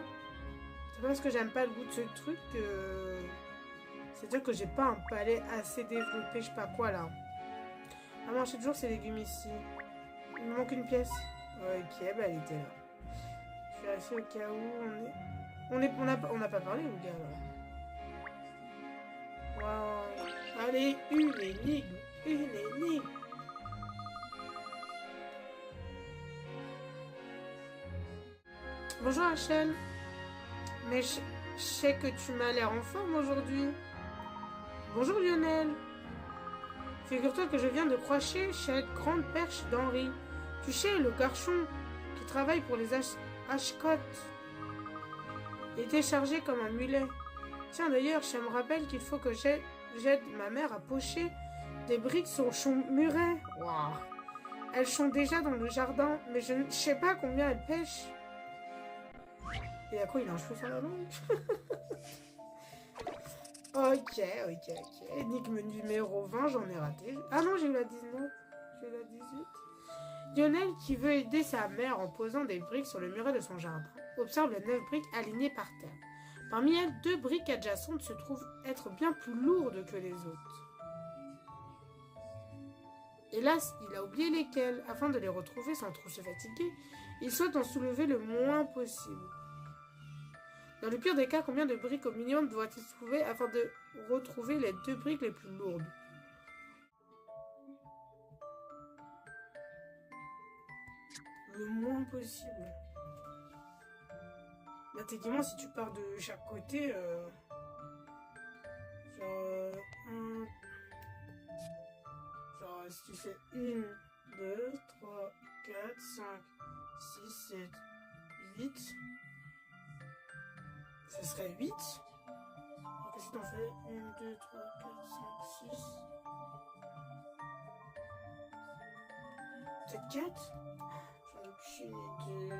Speaker 1: C'est pas parce que j'aime pas le goût de ce truc que... C'est-à-dire que j'ai pas un palais assez développé, je sais pas quoi, là. Ah, manger toujours ces légumes ici. Il me manque une pièce. Ok, bah elle était là. Je vérifie au cas où on n'a pas parlé, les gars, là. Waouh. Allez, une énigme. Bonjour Rachel. Mais je sais que tu m'as l'air en forme aujourd'hui. Bonjour Lionel. Figure-toi que je viens de crocher chez la grande perche d'Henri. Tu sais, le garçon qui travaille pour les Ashcott. Il était chargé comme un mulet. Tiens d'ailleurs, ça me rappelle qu'il faut que j'aide ma mère à pocher des briques sur son muret. Waouh. Elles sont déjà dans le jardin, mais je ne sais pas combien elles pêchent. Et à quoi il a un cheveu sur la langue? Ok. Énigme numéro 20, j'en ai raté. Ah non, j'ai eu la 19. J'ai eu la 18. Lionel, qui veut aider sa mère en posant des briques sur le muret de son jardin, observe les 9 briques alignées par terre. Parmi elles, 2 briques adjacentes se trouvent être bien plus lourdes que les autres. Hélas, il a oublié lesquelles. Afin de les retrouver sans trop se fatiguer, il souhaite en soulever le moins possible. Dans le pire des cas, combien de briques au minimum doit-il trouver afin de retrouver les 2 briques les plus lourdes? Le moins possible. Bah, techniquement, si tu pars de chaque côté, si tu fais 1, 2, 3, 4, 5, 6, 7, 8, ce serait 8. Donc si t'en fais 1, 2, 3, 4, 5, 6, peut-être 4. J'en ai aucune idée.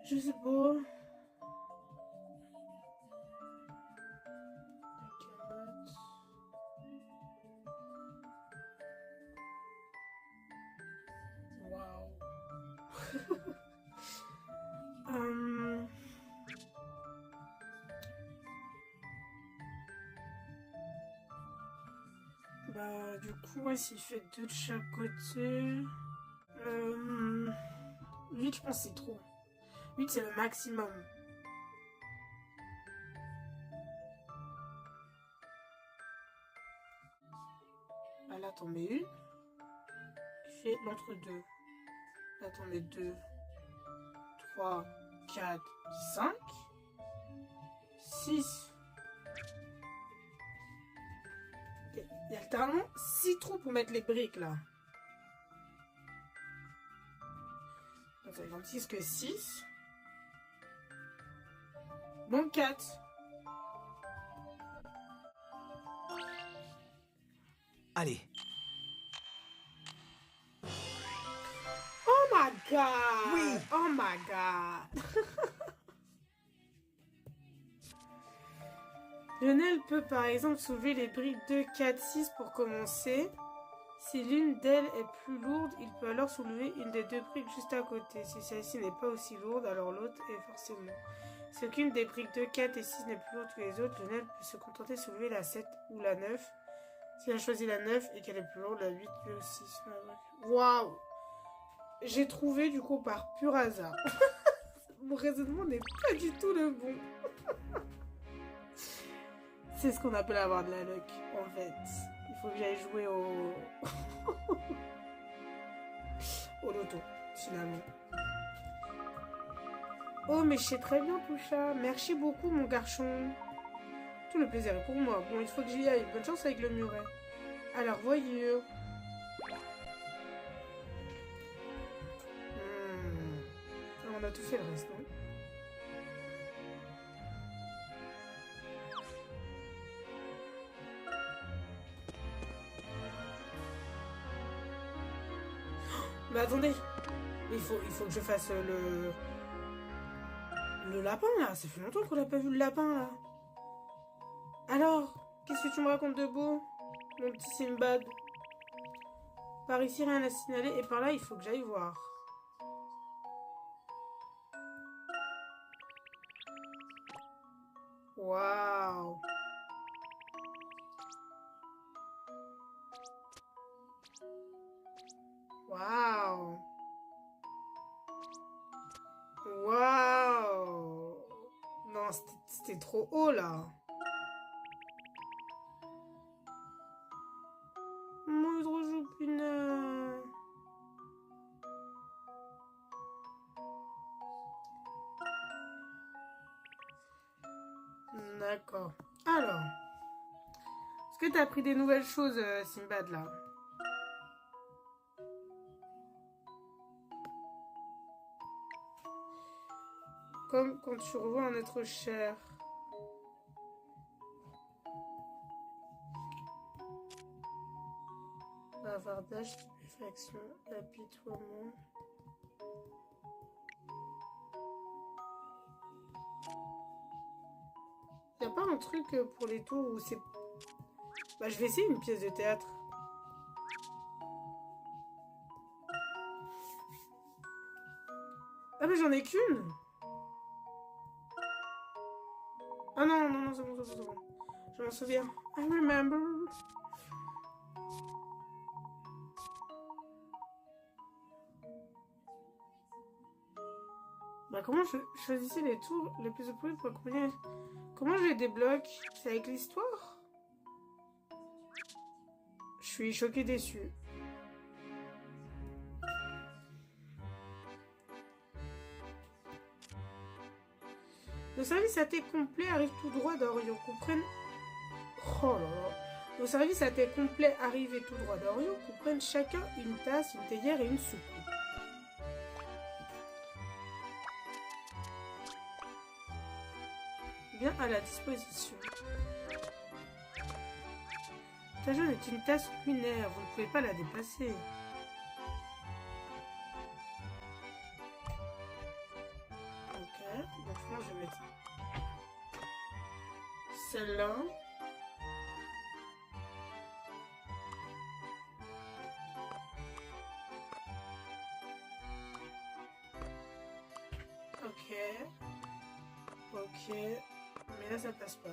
Speaker 1: Je sais pas. Waouh. Bah, du coup, ouais, s'il fait 2 de chaque côté. 8, je pense que c'est trop. 8, c'est le maximum. Bah, là, t'en mets une. Tu fais l'entre-deux. Là, t'en mets 2, 3, 4, 5, 6. Il y a littéralement 6 trous pour mettre les briques, là. Donc, ça fait 26 que 6. Donc 4.
Speaker 2: Allez,
Speaker 1: Oh my god!
Speaker 2: Oui.
Speaker 1: Oh my god! Lionel peut par exemple soulever les briques 2, 4, 6 pour commencer. Si l'une d'elles est plus lourde, il peut alors soulever une des 2 briques juste à côté. Si celle-ci n'est pas aussi lourde, alors l'autre est forcément. Si aucune des briques 2, 4 et 6 n'est plus lourde que les autres, Lionel peut se contenter de soulever la 7 ou la 9. S'il a choisi la 9 et qu'elle est plus lourde, la 8 lui aussi. Waouh! J'ai trouvé du coup par pur hasard. Mon raisonnement n'est pas du tout le bon. C'est ce qu'on appelle avoir de la luck, en fait. Il faut que j'aille jouer au... au loto, finalement. Oh, mais je sais très bien tout ça. Merci beaucoup, mon garçon. Tout le plaisir est pour moi. Bon, il faut que j'y aille. Bonne chance avec le muret. Alors, voyure. On a tout fait le reste, non? Mais attendez, il faut que je fasse le lapin là. Ça fait longtemps qu'on n'a pas vu le lapin là. Alors, qu'est-ce que tu me racontes de beau, mon petit Simbad? Par ici rien à signaler et par là il faut que j'aille voir. Waouh. Waouh. Waouh! Non, c'était trop haut là. Moi, trop choupineux. D'accord. Alors, est-ce que t'as appris des nouvelles choses, Simbad, là? Comme quand tu revois un être cher. Bavardage, stupéfaction, apitoiement. Y'a pas un truc pour les tours où c'est... Bah, je vais essayer une pièce de théâtre. Ah, mais j'en ai qu'une! Ah non, non, non, c'est bon, c'est bon. Je m'en souviens. I remember. Bah, comment je choisissais les tours les plus opposés pour accompagner... Comment je les débloque? C'est avec l'histoire? Je suis choquée déçue. Le service à thé complet arrive tout droit d'Orion. Comprennent... Oh là là. Le service à thé complet arrivé tout droit d'Orion comprennent chacun une tasse, une théière et une soucoupe. Bien à la disposition. Ta jeune est une tasse lunaire, vous ne pouvez pas la dépasser. Ok, donc je pense que je vais mettre celle-là. Ok. Ok. Mais là, ça passe pas.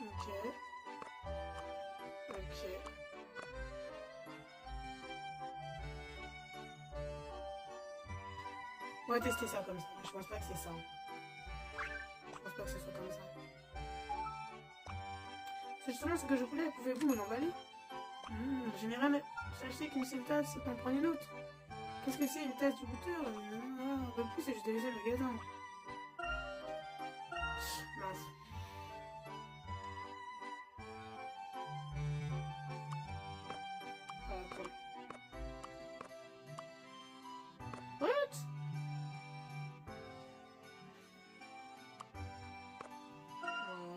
Speaker 1: Ok. Ok. On va tester ça comme ça. Je pense pas que c'est ça. Je pense pas que ce soit comme ça. C'est justement ce que je voulais. Pouvez-vous me l'emballer? Je n'ai rien à... Sachez qu'une seule tasse, c'est en prendre une autre. Qu'est-ce que c'est une tasse du goûteur? Un peu plus, c'est juste déjà le magasin. Mince. Attends. What?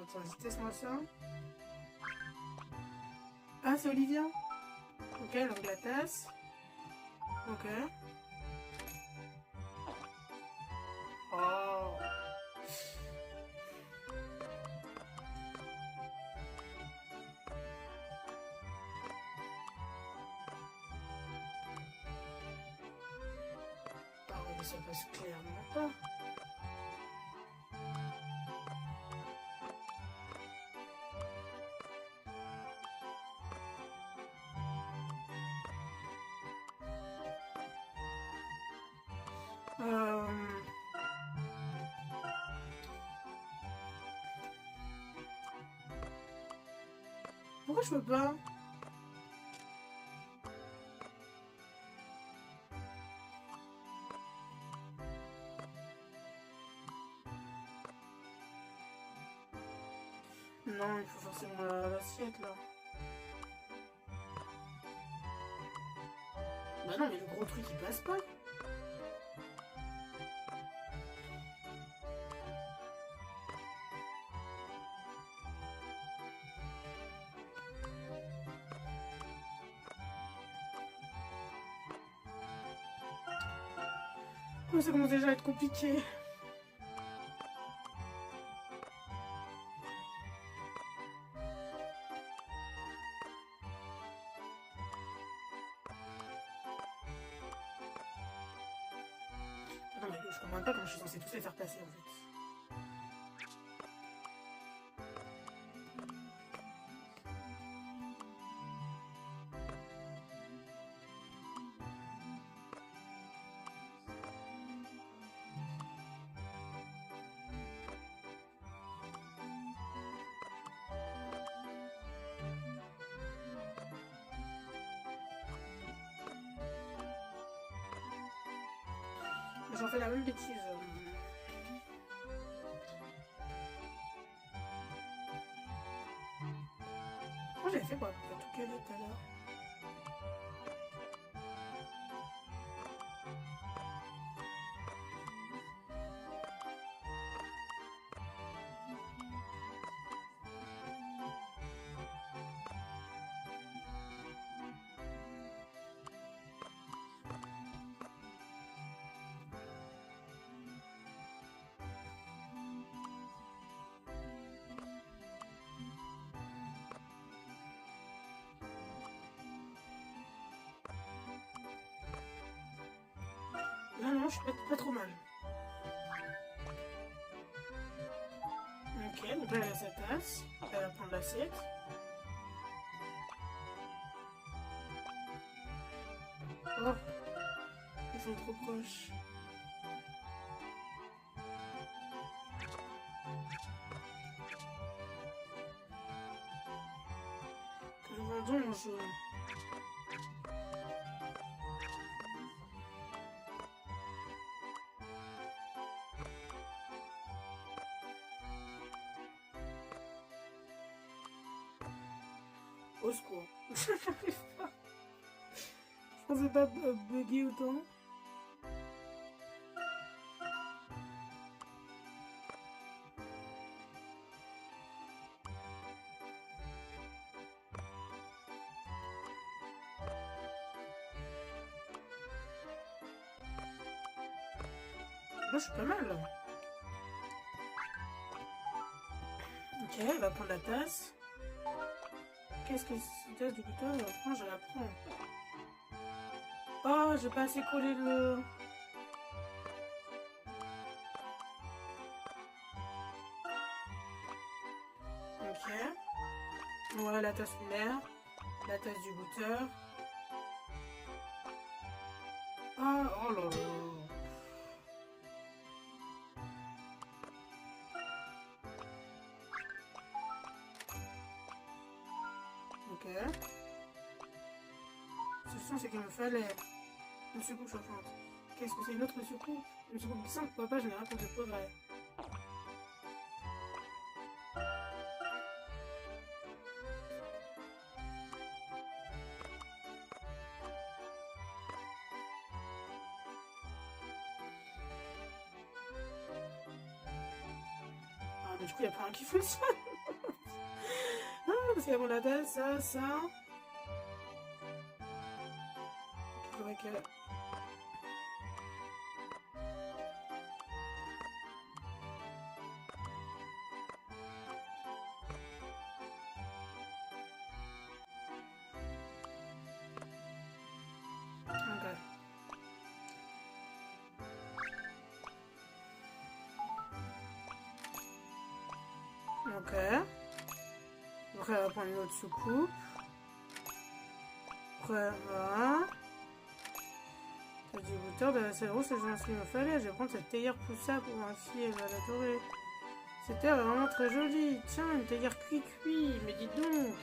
Speaker 1: Attends, teste-moi ça. Ah, c'est Olivia? Ok, donc la tasse. Ok. Oh. Ah oui, mais ça passe clairement pas. Pourquoi je peux pas? Non, il faut forcément l'assiette là. Bah non, mais le gros truc il passe pas. Oh, ça commence déjà à être compliqué. Non mais je comprends pas comment je suis censée tous les faire passer en fait. J'en fais la même bêtise. Comment j'avais fait pour tout caler tout à l'heure? Non, je suis pas trop mal. Ok, donc là, elle a sa tasse. Elle va prendre l'assiette. Oh, ils sont trop proches. Que vendange. Au secours. J'arrive pas. Je pensais pas bugger autant. Moi, je suis pas mal. Ok, elle va prendre la tasse. Qu'est-ce que c'est tasse du goûteur? Elle va prendre, je la prends. Oh, j'ai pas assez collé le... Ok. Voilà la tasse lunaire. La tasse du goûteur. Ah, oh là là. Ok. Ce son, c'est qu'il me fallait une soucoupe chauffante. Qu'est-ce que c'est une autre soucoupe? Une soucoupe glissante, pourquoi pas, je n'ai rien contre le progrès. Ah, mais du coup, il n'y a pas un qui fonctionne. Ah, parce qu'il y a mon la tasse, ça. Il faudrait que... Ok. Ok. Après, on va prendre une autre soucoupe. Après, voilà. Du goûteur de la selle rousse, c'est ce qu'il me fallait. Je vais prendre cette théière poussa pour ma fille, elle va l'adorer. Cette terre est vraiment très jolie. Tiens, une théière cuit-cuit, mais dis donc.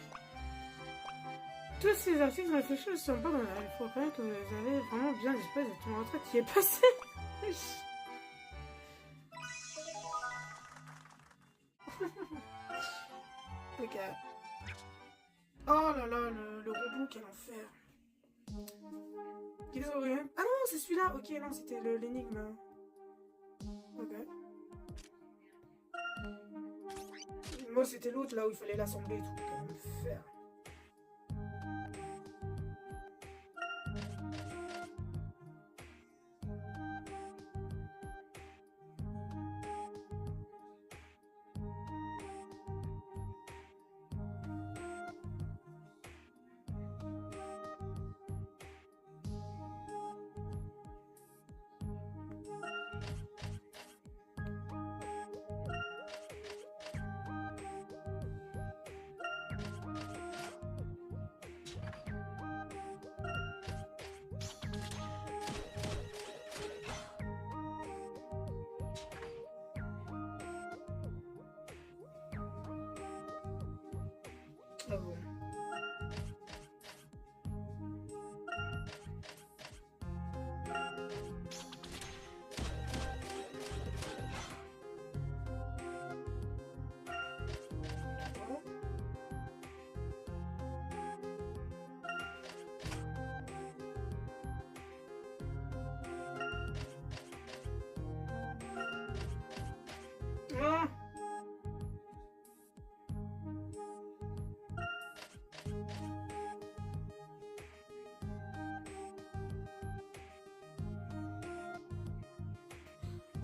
Speaker 1: Tous ces articles réfléchis ne sont pas dans la... Il faut reconnaître que vous avez vraiment bien l'espèce de ton retraite qui est passé. Ok. Oh là là, le robot, quel enfer. Ah non, c'est celui-là. Ok, non, c'était l'énigme. Ok. Moi, c'était l'autre là où il fallait l'assembler et tout. Quel enfer.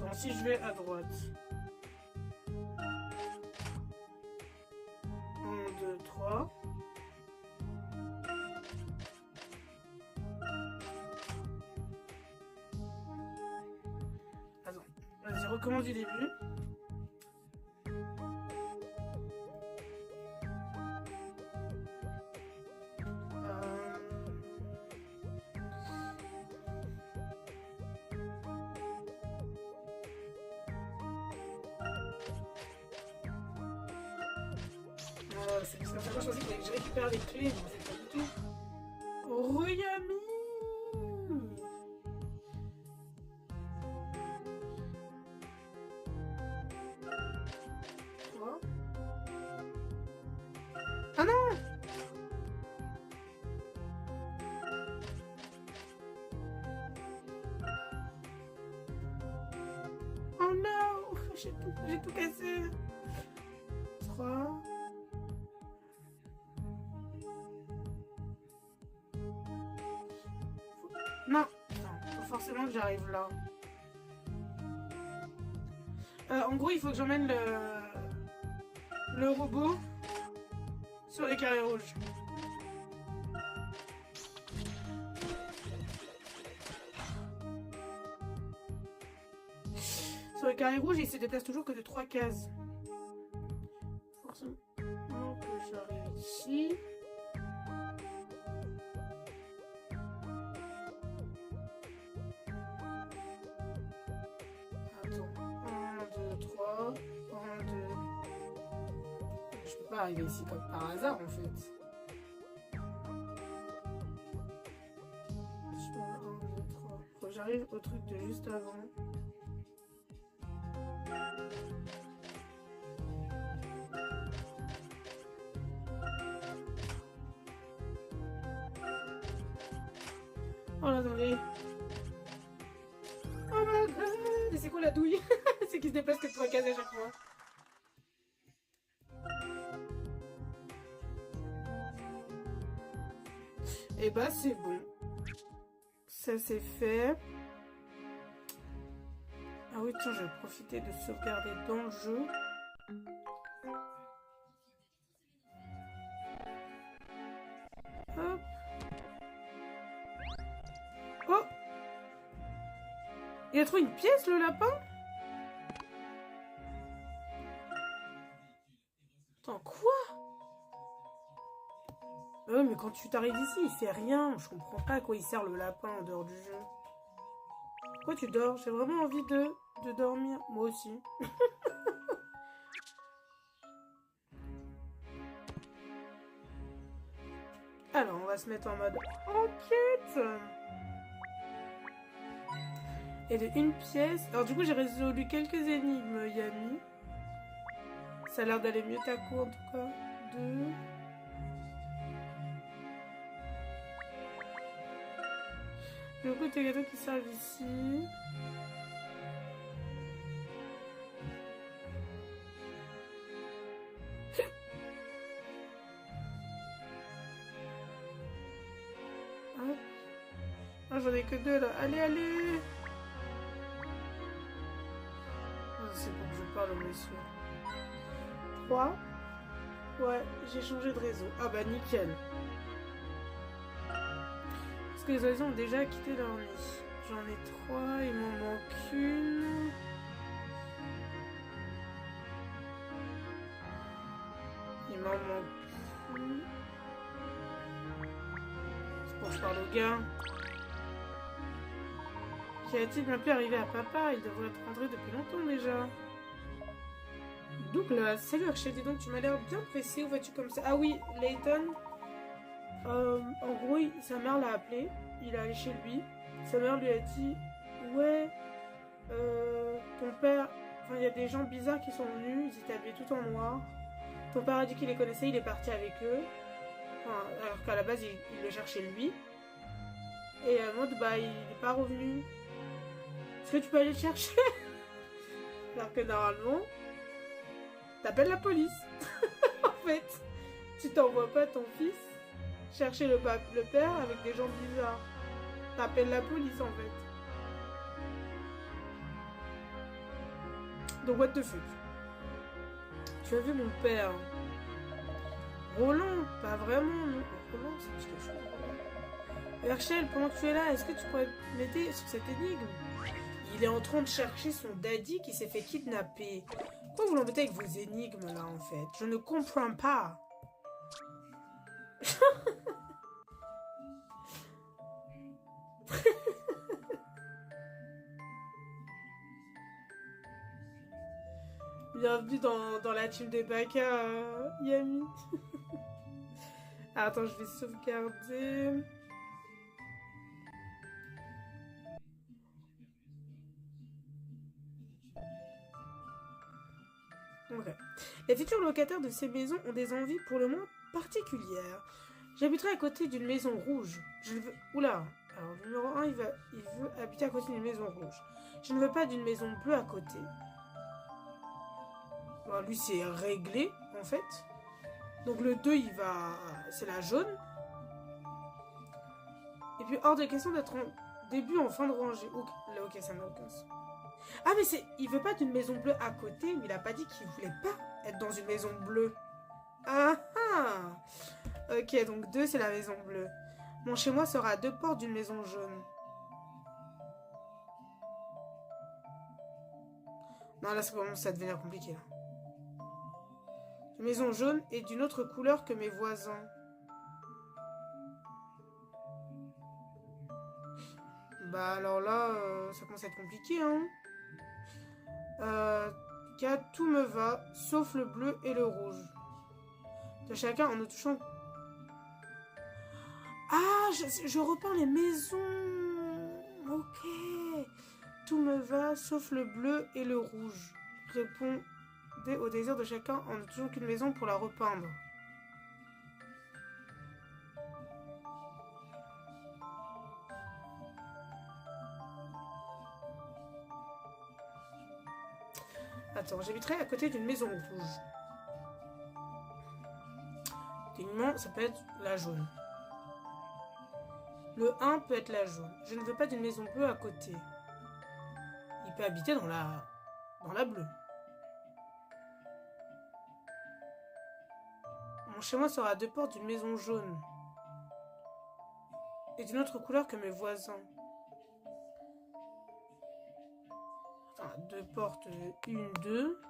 Speaker 1: Attends, si je vais à droite. 1, 2, 3. Attends, vas-y, recommence du début. C'est parce que ça, je pensais qu'il fallait que je récupère les clés, mais c'est pas du tout. Royami. Quoi? Ah non! Oh non! J'ai tout cassé. 3. Non, faut forcément que j'arrive là. En gros, il faut que j'emmène le robot sur les carrés rouges. Sur les carrés rouges, il se déplace toujours que de 3 cases. Forcément que j'arrive ici. Arriver ici comme par hasard en fait. Je vois 1, 2, 3. Faut que j'arrive au truc de juste avant. Oh là, attendez. Oh my god! Mais c'est quoi la douille? C'est qu'il se déplace que 3 cases à chaque fois. Et bah c'est bon. Ça c'est fait. Ah oui tiens, je vais profiter de sauvegarder dans le jeu. Hop. Oh! Il a trouvé une pièce le lapin? Attends, quoi? Ouais, mais quand tu t'arrives ici, il fait rien. Je comprends pas à quoi il sert le lapin en dehors du jeu. Pourquoi tu dors? J'ai vraiment envie de dormir. Moi aussi. Alors, on va se mettre en mode enquête. Et de une pièce. Alors du coup, j'ai résolu quelques énigmes, Yami. Ça a l'air d'aller mieux ta cour, en tout cas. 2... Il y a beaucoup de gâteaux qui servent ici. Hop. Ah, j'en ai que 2 là. Allez, allez! Ah, c'est pour que je parle au monsieur. 3. Ouais, j'ai changé de réseau. Ah bah nickel. Parce que les oiseaux ont déjà quitté leur nid. J'en ai 3, il m'en manque une. Il m'en manque une. C'est pour que je parle au gars. Qu'y a-t-il bien pu arriver à papa? Il devrait être rentré depuis longtemps déjà. Douglas, salut Archie, dis donc tu m'as l'air bien pressé, où vas-tu comme ça? Ah oui, Layton. En gros, sa mère l'a appelé, il est allé chez lui. Sa mère lui a dit, ouais, ton père, enfin il y a des gens bizarres qui sont venus, ils étaient habillés tout en noir. Ton père a dit qu'il les connaissait, il est parti avec eux. Enfin, alors qu'à la base, il le cherchait lui. Et en mode, bah, il n'est pas revenu. Est-ce que tu peux aller le chercher? Alors que normalement, t'appelles la police. En fait, tu t'envoies pas ton fils chercher le père avec des gens bizarres. T'appelles la police en fait. Donc, what the fuck. Tu as vu mon père? Roland, pas vraiment, non. Roland, c'est quelque chose. Herschel, pendant que tu es là, est-ce que tu pourrais m'aider sur cette énigme? Il est en train de chercher son daddy qui s'est fait kidnapper. Pourquoi vous l'embêtez avec vos énigmes là en fait? Je ne comprends pas. Bienvenue dans la team des Baka, Yami. Attends, je vais sauvegarder. Ok. Les futurs locataires de ces maisons ont des envies pour le moins particulières. J'habiterai à côté d'une maison rouge. Je ne veux... Oula. Alors, le numéro 1, il veut habiter à côté d'une maison rouge. Je ne veux pas d'une maison bleue à côté. Bon, lui, c'est réglé, en fait. Donc, le 2, il va... C'est la jaune. Et puis, hors de question d'être en début en fin de rangée. Ok, ça n'a aucun sens. Ah, mais c'est... Il veut pas d'une maison bleue à côté, mais il a pas dit qu'il voulait pas être dans une maison bleue. Ah ah. Ok, donc 2, c'est la maison bleue. Mon chez-moi sera à 2 portes d'une maison jaune. Non, là, ça commence à devenir compliqué, là. Une maison jaune est d'une autre couleur que mes voisins. Bah, alors là, ça commence à être compliqué, hein. Tout me va, sauf le bleu et le rouge. De chacun en ne touchant... Ah, je repeins les maisons. Ok. Tout me va, sauf le bleu et le rouge. Répondez au désir de chacun en ne touchant qu'une maison pour la repeindre. Attends, j'habiterai à côté d'une maison rouge. Techniquement, ça peut être la jaune. Le 1 peut être la jaune. Je ne veux pas d'une maison bleue à côté. Il peut habiter dans la bleue. Mon chez-moi sera à 2 portes d'une maison jaune. Et d'une autre couleur que mes voisins. Enfin, 2 portes, 1, 2.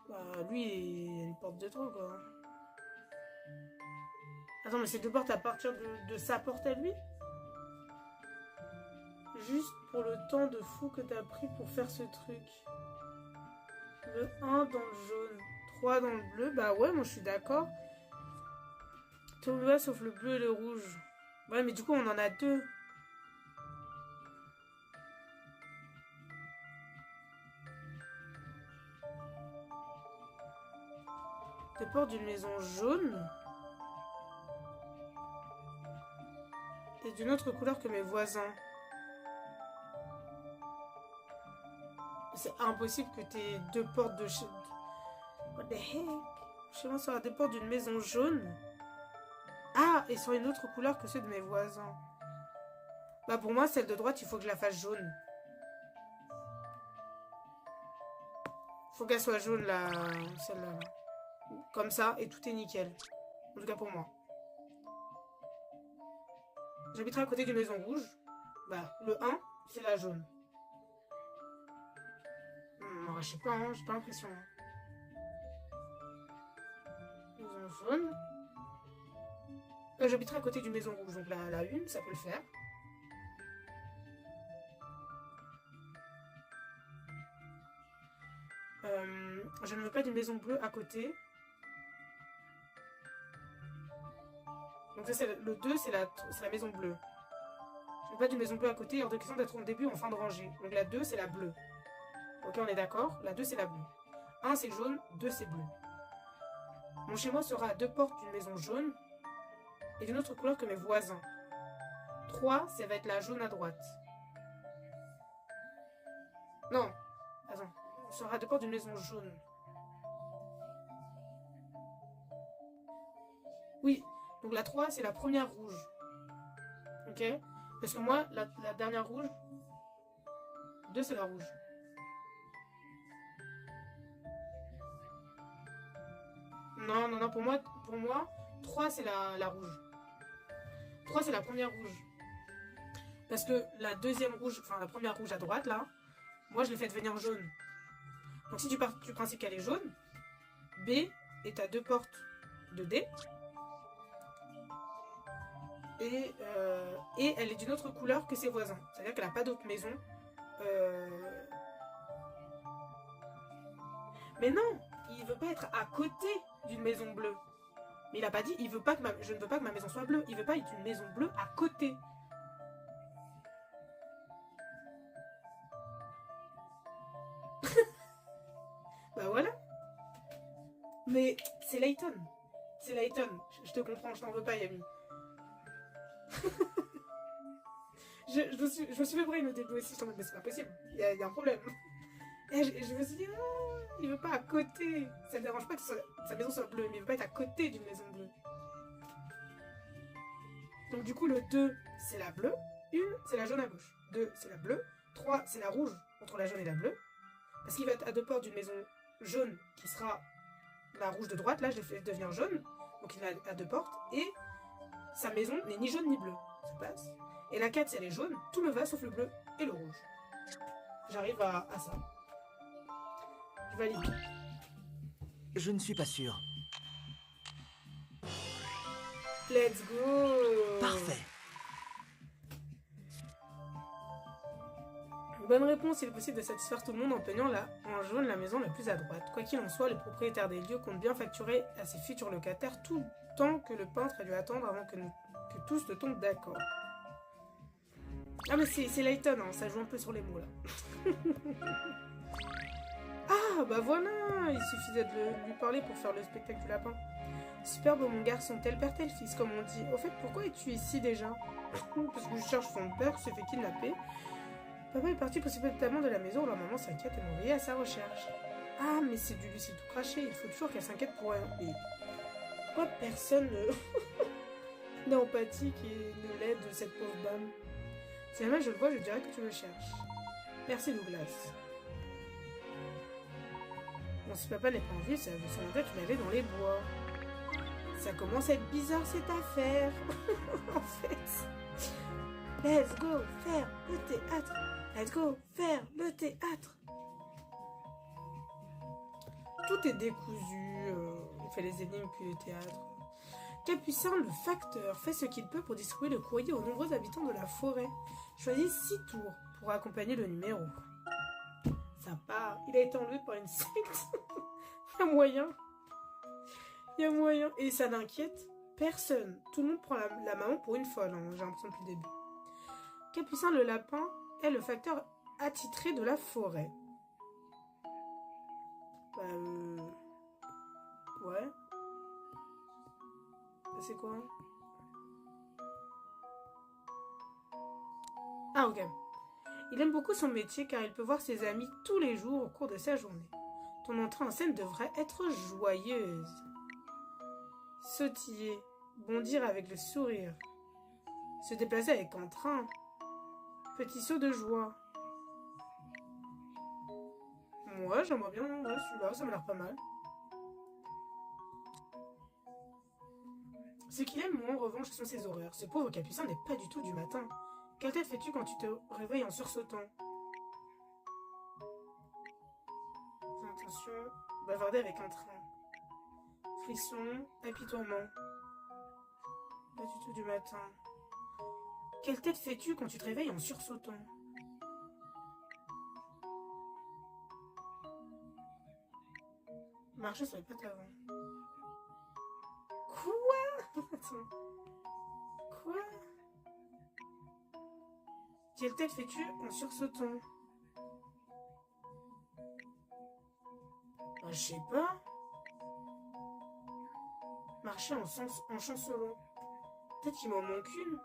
Speaker 1: Bah, lui, il y a une porte de trop, quoi. Attends, mais c'est 2 portes à partir de sa porte à lui? Juste pour le temps de fou que t'as pris pour faire ce truc. Le 1 dans le jaune, 3 dans le bleu. Bah ouais, moi je suis d'accord. Tout le va sauf le bleu et le rouge. Ouais, mais du coup, on en a 2. Des portes d'une maison jaune. Et d'une autre couleur que mes voisins. C'est impossible que t'aies 2 portes de chez... What the heck? Chez moi, ça sera des portes d'une maison jaune. Ah, et sur une autre couleur que ceux de mes voisins. Bah pour moi, celle de droite, il faut que je la fasse jaune. Faut qu'elle soit jaune, là, celle-là. Comme ça, et tout est nickel. En tout cas pour moi. J'habiterai à côté d'une maison rouge. Bah, le 1, c'est la jaune. Je sais pas, hein, j'ai pas l'impression. Maison jaune. J'habiterai à côté d'une maison rouge, donc la 1, ça peut le faire. Je ne veux pas d'une maison bleue à côté. Donc ça, le 2, c'est la maison bleue. Je ne veux pas d'une maison bleue à côté, hors de question d'être en début ou en fin de rangée. Donc la 2, c'est la bleue. Ok, on est d'accord. La 2, c'est la bleue. 1, c'est jaune. 2, c'est bleu. Mon chez-moi sera à 2 portes d'une maison jaune et d'une autre couleur que mes voisins. 3, ça va être la jaune à droite. Non. Attends. On sera à 2 portes d'une maison jaune. Oui. Donc la 3, c'est la première rouge. Ok? Parce que moi, la dernière rouge... 2, c'est la rouge. Non, non, non, pour moi 3, c'est la rouge. 3, c'est la première rouge. Parce que la deuxième rouge, enfin la première rouge à droite, là, moi, je l'ai fait devenir jaune. Donc, si tu pars du principe qu'elle est jaune, B est à 2 portes de D. Et elle est d'une autre couleur que ses voisins. C'est-à-dire qu'elle n'a pas d'autre maison. Mais non, il veut pas être à côté d'une maison bleue. Mais il a pas dit, je ne veux pas que ma maison soit bleue. Il veut pas être une maison bleue à côté. Bah voilà. Mais c'est Layton. C'est Layton. Je te comprends, je t'en veux pas, Yami. je me suis fait brain au début aussi, je t'en veux, mais c'est pas possible. Il y a un problème. Et je me suis dit, non, il veut pas à côté. Ça ne dérange pas que sa maison soit bleue, mais il veut pas être à côté d'une maison bleue. Donc du coup, le 2, c'est la bleue. 1, c'est la jaune à gauche. 2, c'est la bleue. 3, c'est la rouge entre la jaune et la bleue. Parce qu'il va être à 2 portes d'une maison jaune qui sera la rouge de droite. Là, je l'ai fait devenir jaune. Donc il est à 2 portes. Et sa maison n'est ni jaune ni bleue. Ça passe. Et la 4, si elle est jaune, tout me va sauf le bleu et le rouge. J'arrive à ça. Je valide.
Speaker 2: Je ne suis pas sûr.
Speaker 1: Let's go.
Speaker 2: Parfait.
Speaker 1: Bonne réponse, il est possible de satisfaire tout le monde en peignant en jaune la maison la plus à droite. Quoi qu'il en soit, les propriétaires des lieux comptent bien facturer à ses futurs locataires tout le temps que le peintre a dû attendre avant que tous ne tombent d'accord. Ah mais c'est Layton, hein, ça joue un peu sur les mots là. Ah bah voilà, il suffisait de lui parler pour faire le spectacle du lapin. Superbe mon garçon, tel père tel fils comme on dit. Au fait, pourquoi es-tu ici déjà? Parce que je cherche son père qui s'est fait kidnapper. Papa est parti précipitamment de la maison, leur maman s'inquiète et m'envoyait à sa recherche. Ah mais c'est du Lucie tout craché, il faut toujours qu'elle s'inquiète pour rien. Et pourquoi personne n'a empathie et ne l'aide de cette pauvre dame? Si jamais je le vois, je dirais que tu le cherches. Merci Douglas. Bon, si papa n'est pas en vie, ça veut dire qu'il allait dans les bois. Ça commence à être bizarre cette affaire. En fait. Let's go faire le théâtre. Let's go faire le théâtre. Tout est décousu. On fait les énigmes puis le théâtre. Capucin, le facteur, fait ce qu'il peut pour distribuer le courrier aux nombreux habitants de la forêt. Choisis 6 tours pour accompagner le numéro. Sympa. Il a été enlevé par une secte. Il y a moyen. Il y a moyen. Et ça n'inquiète personne. Tout le monde prend la maman pour une folle, hein, j'ai l'impression depuis le début. Capucin le lapin est le facteur attitré de la forêt. Ouais. C'est quoi? Ah ok. Il aime beaucoup son métier car il peut voir ses amis tous les jours au cours de sa journée. Ton entrée en scène devrait être joyeuse. Sautiller, bondir avec le sourire, se déplacer avec entrain, petit saut de joie. Moi j'aimerais bien celui-là, ça m'a l'air pas mal. Ce qu'il aime moins en revanche ce sont ses horaires. Ce pauvre Capucin n'est pas du tout du matin. Quelle tête fais-tu quand tu te réveilles en sursautant? Attention, bavarder avec un train. Frisson, apitoiement. Pas du tout du matin. Quelle tête fais-tu quand tu te réveilles en sursautant? Marcher sur les pattes avant. Quoi? Attends. Quoi? Quelle tête fais-tu en sursautant? Je sais pas. Marcher en chancelant. Peut-être qu'il m'en manque une.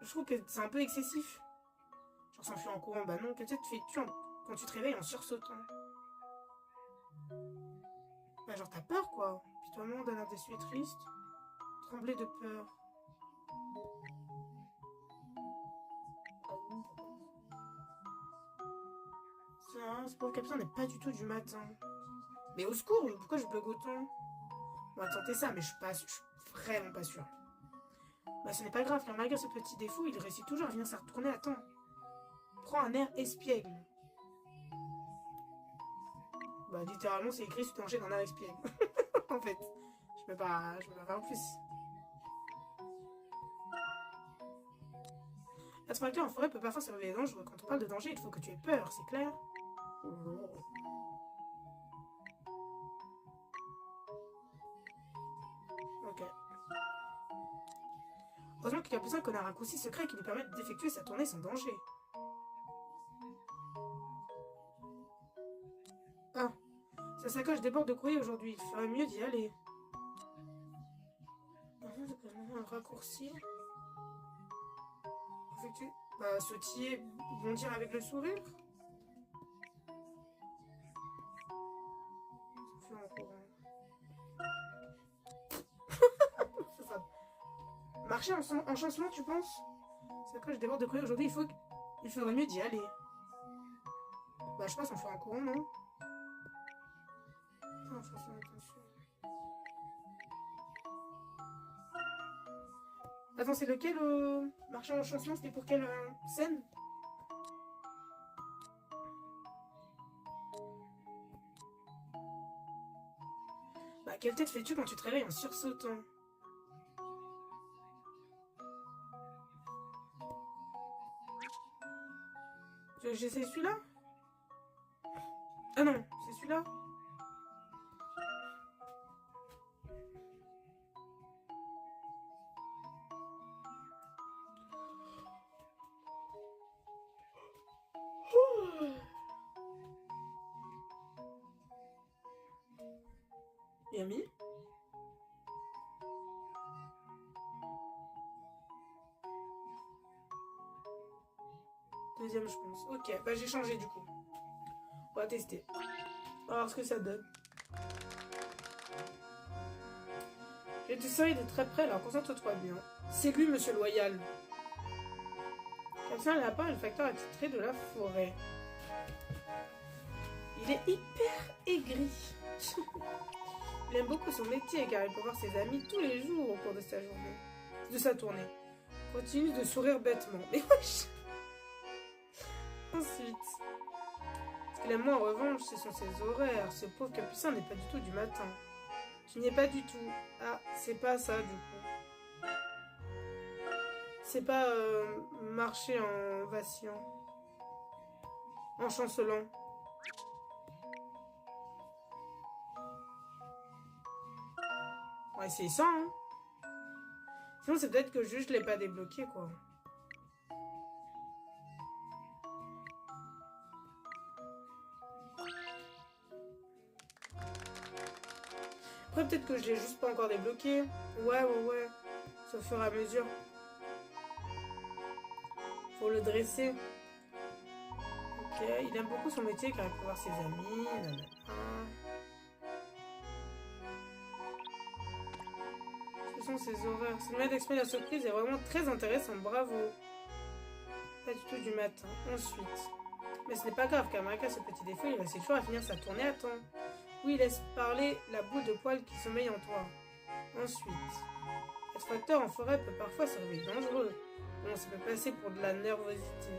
Speaker 1: Je trouve que c'est un peu excessif. Genre s'enfuir en courant, bah non. Quelle tête fais-tu quand tu te réveilles en sursautant? Bah genre t'as peur quoi. Pitoiement d'un air déçu et triste. Trembler de peur. Non, ce pauvre capitaine n'est pas du tout du matin. Mais au secours, pourquoi je bug autant? On va tenter ça, mais je suis vraiment pas sûre. Bah ce n'est pas grave, car malgré ce petit défaut, il réussit toujours à venir se retourner à temps. Prends un air espiègle. Bah littéralement c'est écrit sur ton d'un air espiègle. En fait. Je peux pas faire plus. Être acteur en forêt peut parfois se révéler dangereux. Quand on parle de danger, il faut que tu aies peur, c'est clair? Oh. Ok. Heureusement que Capucin connaît un raccourci secret qui lui permet d'effectuer sa tournée sans danger. Ah, sa sacoche déborde de courrier aujourd'hui. Il ferait mieux d'y aller. Un raccourci. Effectuer. Bah, sautiller, bondir avec le sourire. Ça fait en courant. Marcher en chancement, tu penses? Sacoche déborde de courrier aujourd'hui. Il faudrait mieux d'y aller. Bah, je pense qu'on fait en courant, non? Non, faut faire attention. Attends, c'est lequel marcher en chancement? C'était pour quelle scène? Bah, quelle tête fais-tu quand tu te réveilles en sursautant? J'essaie celui-là? Ah non, c'est celui-là? Yami? Deuxième, je pense. Ok, bah j'ai changé du coup. On va tester. On va voir ce que ça donne. Je te surveille de très près, alors concentre-toi bien. C'est lui, monsieur Loyal. Captain Lapin est le facteur attitré de la forêt. Il est hyper aigri. Il aime beaucoup son métier car il peut voir ses amis tous les jours au cours de sa journée. De sa tournée. Continue de sourire bêtement. Mais wesh. Ensuite. Ce qu'il aime moins en revanche, ce sont ses horaires. Ce pauvre Capucin n'est pas du tout du matin. Tu n'y es pas du tout. Ah, c'est pas ça du coup. C'est pas marcher en vacillant. En chancelant. On va essayer ça, hein. Sinon, c'est peut-être que juste je l'ai pas débloqué, quoi. Après, peut-être que je l'ai juste pas encore débloqué. Ouais. Ça au fur et à mesure. Faut le dresser. Ok, il aime beaucoup son métier car il peut voir ses amis. Nanana. Ce sont ses horaires. Ce moyen d'exprimer la surprise est vraiment très intéressant. Bravo. Pas du tout du matin. Ensuite. Mais ce n'est pas grave car malgré ce petit défaut, il va toujours à finir sa tournée à temps. Oui, laisse parler la boule de poils qui sommeille en toi. Ensuite. Être facteur en forêt peut parfois se révéler dangereux. Bon, ça peut passer pour de la nervosité.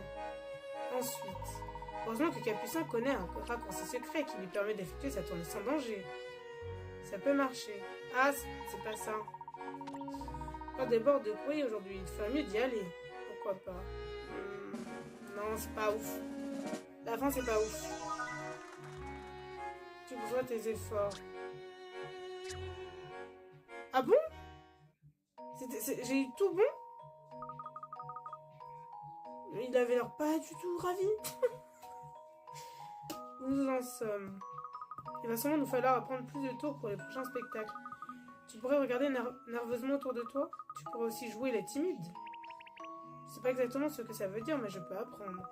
Speaker 1: Ensuite. Heureusement que Capucin connaît un raccourci secret qui lui permet d'effectuer sa tournée sans danger. Ça peut marcher. Ah, c'est pas ça. Pas des bords de courrier aujourd'hui. Il ferait mieux d'y aller. Pourquoi pas? Non, c'est pas ouf. La fin, c'est pas ouf. Tu vois tes efforts. Ah bon? J'ai eu tout bon? Il avait l'air pas du tout ravi. Nous en sommes. Il va sûrement nous falloir apprendre plus de tours pour les prochains spectacles. Tu pourrais regarder nerveusement autour de toi. Tu pourrais aussi jouer les timides. Je sais pas exactement ce que ça veut dire, mais je peux apprendre.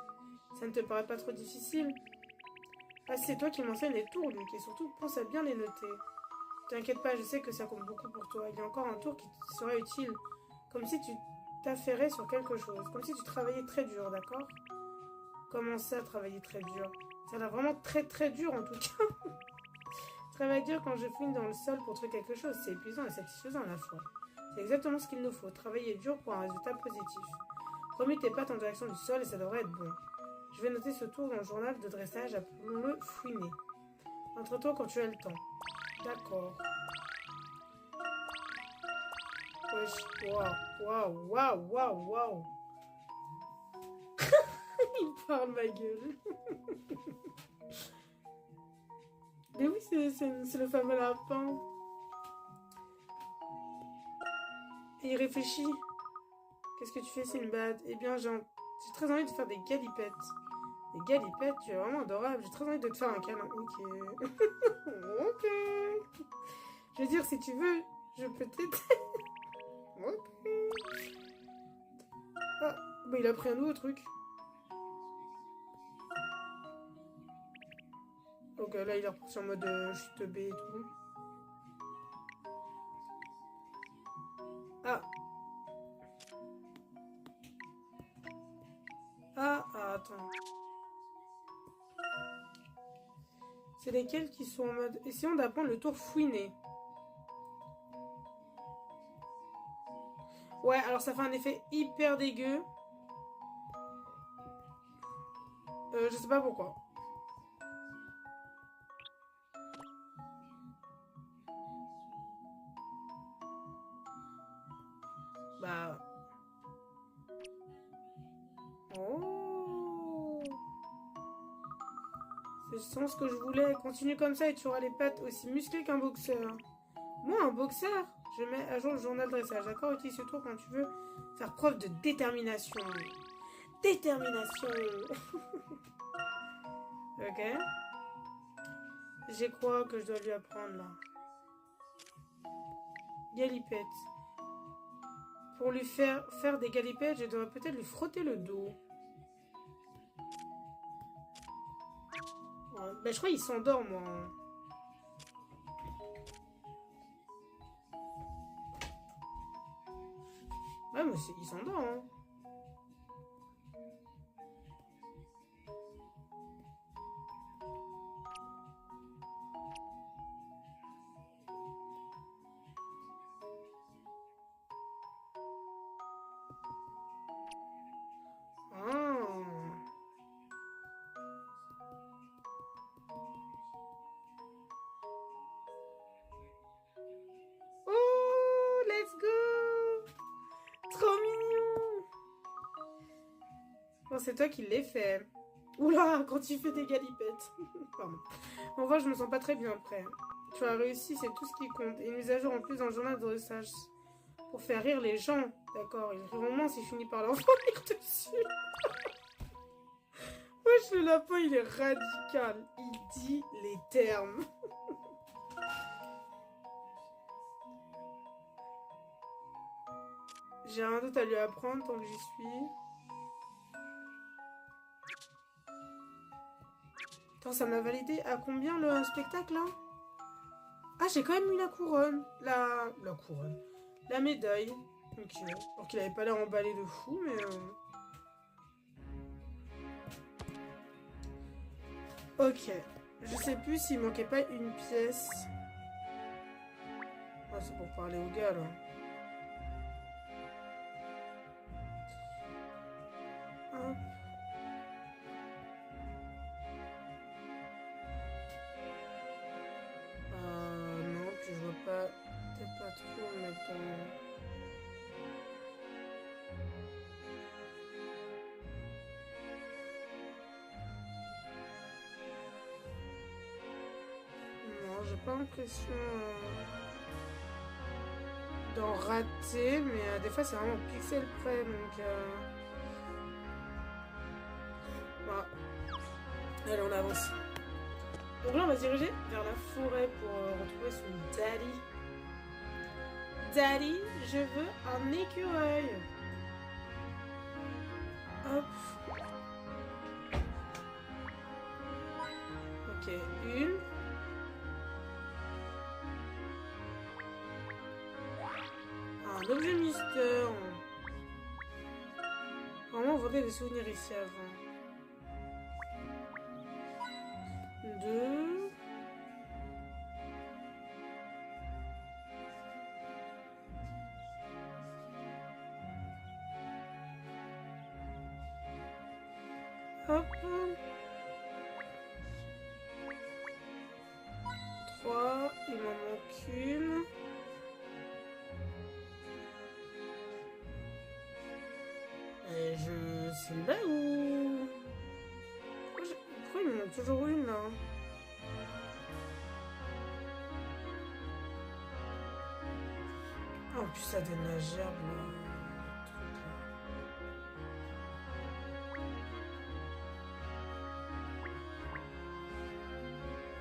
Speaker 1: Ça ne te paraît pas trop difficile? Ah, c'est toi qui m'enseignes les tours, Luc, et surtout pense à bien les noter. T'inquiète pas, je sais que ça compte beaucoup pour toi. Il y a encore un tour qui te sera utile. Comme si tu t'affairais sur quelque chose. Comme si tu travaillais très dur, d'accord? Comment ça, travailler très dur? Ça a l'air vraiment très très dur en tout cas. Travailler dur quand je fouine dans le sol pour trouver quelque chose, c'est épuisant et satisfaisant à la fois. C'est exactement ce qu'il nous faut, travailler dur pour un résultat positif. Remue tes pattes en direction du sol et ça devrait être bon. Je vais noter ce tour dans le journal de dressage, appelons-le fouiner. Entre-toi quand tu as le temps. D'accord. Wesh, waouh, waouh, waouh, waouh. Il parle ma gueule. Mais oui, c'est le fameux lapin. Et il réfléchit. Qu'est-ce que tu fais, Sinbad? Eh bien, j'ai très envie de faire des galipettes. Des galipettes, tu es vraiment adorable. J'ai très envie de te faire un câlin. Ok. Ok. Je veux dire, si tu veux, je peux t'aider. Ok. Ah, bah il a pris un nouveau truc. Donc là, il est reparti en mode chute B et tout. Ah. Ah, attends. C'est lesquels qui sont en mode... Essayons d'apprendre le tour fouiner. Ouais, alors ça fait un effet hyper dégueu. Je sais pas pourquoi. Bah... Oh. C'est ce que je voulais. Continue comme ça et tu auras les pattes aussi musclées qu'un boxeur. Moi, un boxeur? Je mets à jour le journal de dressage. D'accord? Utilise ce tour quand tu veux faire preuve de détermination. Détermination. Ok. J'ai quoi que je dois lui apprendre là? Galipette. Pour lui faire des galipettes, je devrais peut-être lui frotter le dos. Ouais, bah, je crois qu'il s'endort, moi. Ouais, mais il s'endort, hein. Oh, let's go! Trop mignon! Bon, c'est toi qui l'ai fait. Oula, quand tu fais des galipettes. Pardon. En vrai, je me sens pas très bien après. Tu as réussi, c'est tout ce qui compte. Et une mise à jour en plus dans le journal de dressage. Pour faire rire les gens. D'accord, ils riront moins si je finis par leur vomir dessus. Wesh, le lapin, il est radical. Il dit les termes. J'ai un doute à lui apprendre tant que j'y suis. Attends, ça m'a validé à combien le spectacle là? Ah, j'ai quand même eu la couronne. La couronne. La médaille. Ok. Alors qu'il avait pas l'air emballé de fou, mais... Ok. Je sais plus s'il manquait pas une pièce. Ah, c'est pour parler au gars, là. Hop. Non, puis je vois pas... Peut-être pas trop me mettre dans... Non, j'ai pas l'impression d'en rater, mais des fois c'est vraiment pixel près, donc... Voilà. Allez, on avance. Donc là, on va se diriger vers la forêt pour retrouver son daddy. Daddy, je veux un écureuil. Hop. Ok, une. Un objet mystère. Vraiment, on voulait des souvenirs ici avant. Hop. 3, il m'en manque une. Et c'est là où... Pourquoi il m'en manque toujours une, là? Ah, en plus, ça donne la gerbe, le truc, là.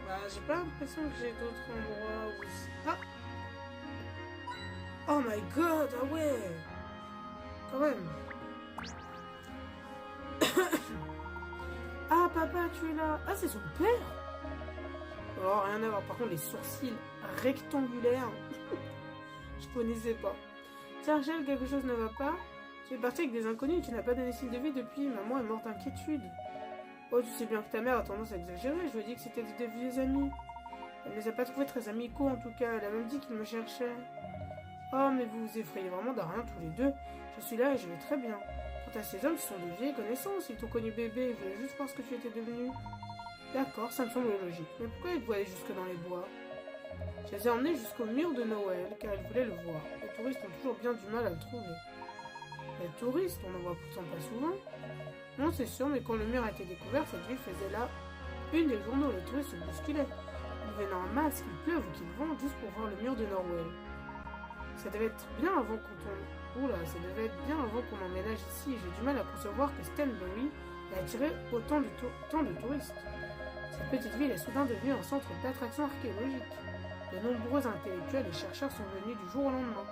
Speaker 1: Bah, j'ai pas l'impression que j'ai d'autres endroits où... Ah! Oh my god, ah ouais! Quand même. Ah, papa, tu es là. Ah, c'est son père. Oh, rien à voir. Par contre, les sourcils rectangulaires, je connaissais pas. Tiens, Rachel, quelque chose ne va pas. Tu es parti avec des inconnus et tu n'as pas donné signe de vie depuis. Maman est morte d'inquiétude. Oh, tu sais bien que ta mère a tendance à exagérer. Je lui ai dit que c'était de vieux amis. Elle ne les a pas trouvés très amicaux, en tout cas. Elle a même dit qu'ils me cherchaient. Oh, mais vous vous effrayez vraiment de rien tous les deux. Je suis là et je vais très bien. Quant à ces hommes, ce sont de vieilles connaissances. Ils t'ont connu bébé, ils voulaient juste voir ce que tu étais devenu. D'accord, ça me semble logique. Mais pourquoi ils te voulaient jusque dans les bois? Je les ai emmenés jusqu'au mur de Noël, car ils voulaient le voir. Les touristes ont toujours bien du mal à le trouver. Les touristes, on n'en voit pourtant pas souvent. Non, c'est sûr, mais quand le mur a été découvert, cette ville faisait là une des journaux. Les touristes se bousculaient. Ils venaient en masse, qu'il pleuve ou qu'il vente, juste pour voir le mur de Norwell. Ça devait être bien avant ça devait être bien avant qu'on emménage ici. J'ai du mal à concevoir que Stanbury ait attiré autant de touristes. Cette petite ville est soudain devenue un centre d'attraction archéologique. De nombreux intellectuels et chercheurs sont venus du jour au lendemain.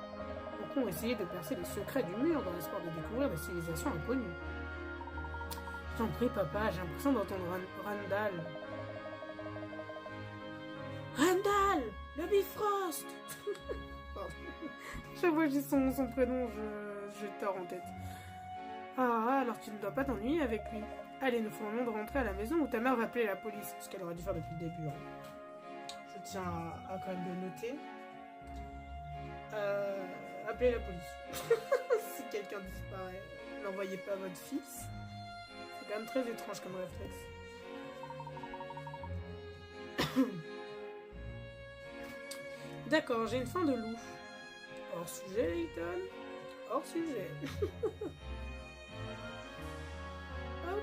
Speaker 1: Beaucoup ont essayé de percer les secrets du mur dans l'espoir de découvrir des civilisations inconnues. Je t'en prie, papa, j'ai l'impression d'entendre Randall. Randall, le Bifrost. Chaque fois que j'ai son prénom, je tords en tête. Ah, alors tu ne dois pas t'ennuyer avec lui. Allez, nous ferons le moment de rentrer à la maison où ta mère va appeler la police. Ce qu'elle aurait dû faire depuis le début. Hein. Je tiens à quand même le noter. Appelez la police. Si quelqu'un disparaît, n'envoyez pas votre fils. C'est quand même très étrange comme réflexe. D'accord, j'ai une faim de loup. Hors sujet, Layton. Hors sujet. Hop.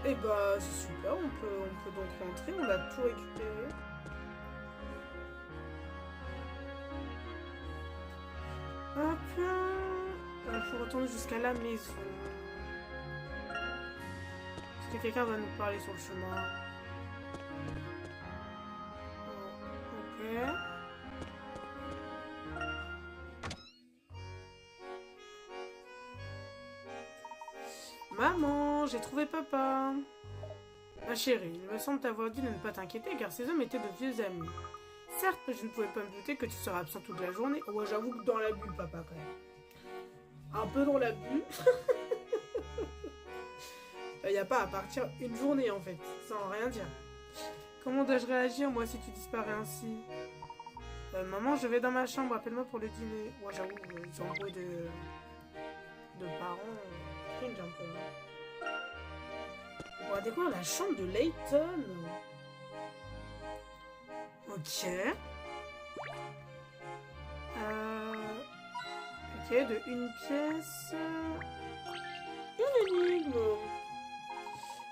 Speaker 1: Et bah, c'est super, on peut donc rentrer, on a tout récupéré. Hop là. Il faut retourner jusqu'à la maison. Est-ce que quelqu'un va nous parler sur le chemin? Ok. Maman, j'ai trouvé papa. Ma chérie, il me semble t'avoir dit de ne pas t'inquiéter car ces hommes étaient de vieux amis. Certes, je ne pouvais pas me douter que tu seras absent toute la journée. Ouais, j'avoue que dans la bulle, papa, quand même. Un peu dans la bulle. Il n'y a pas à partir une journée, en fait, sans rien dire. Comment dois-je réagir, moi, si tu disparais ainsi? Maman, je vais dans ma chambre, appelle-moi pour le dîner. Ouais, j'avoue, ils ont embrouillé de parents. Cringe un peu. Hein. On va découvrir la chambre de Layton. Ok. Ok, de une pièce. Une énigme.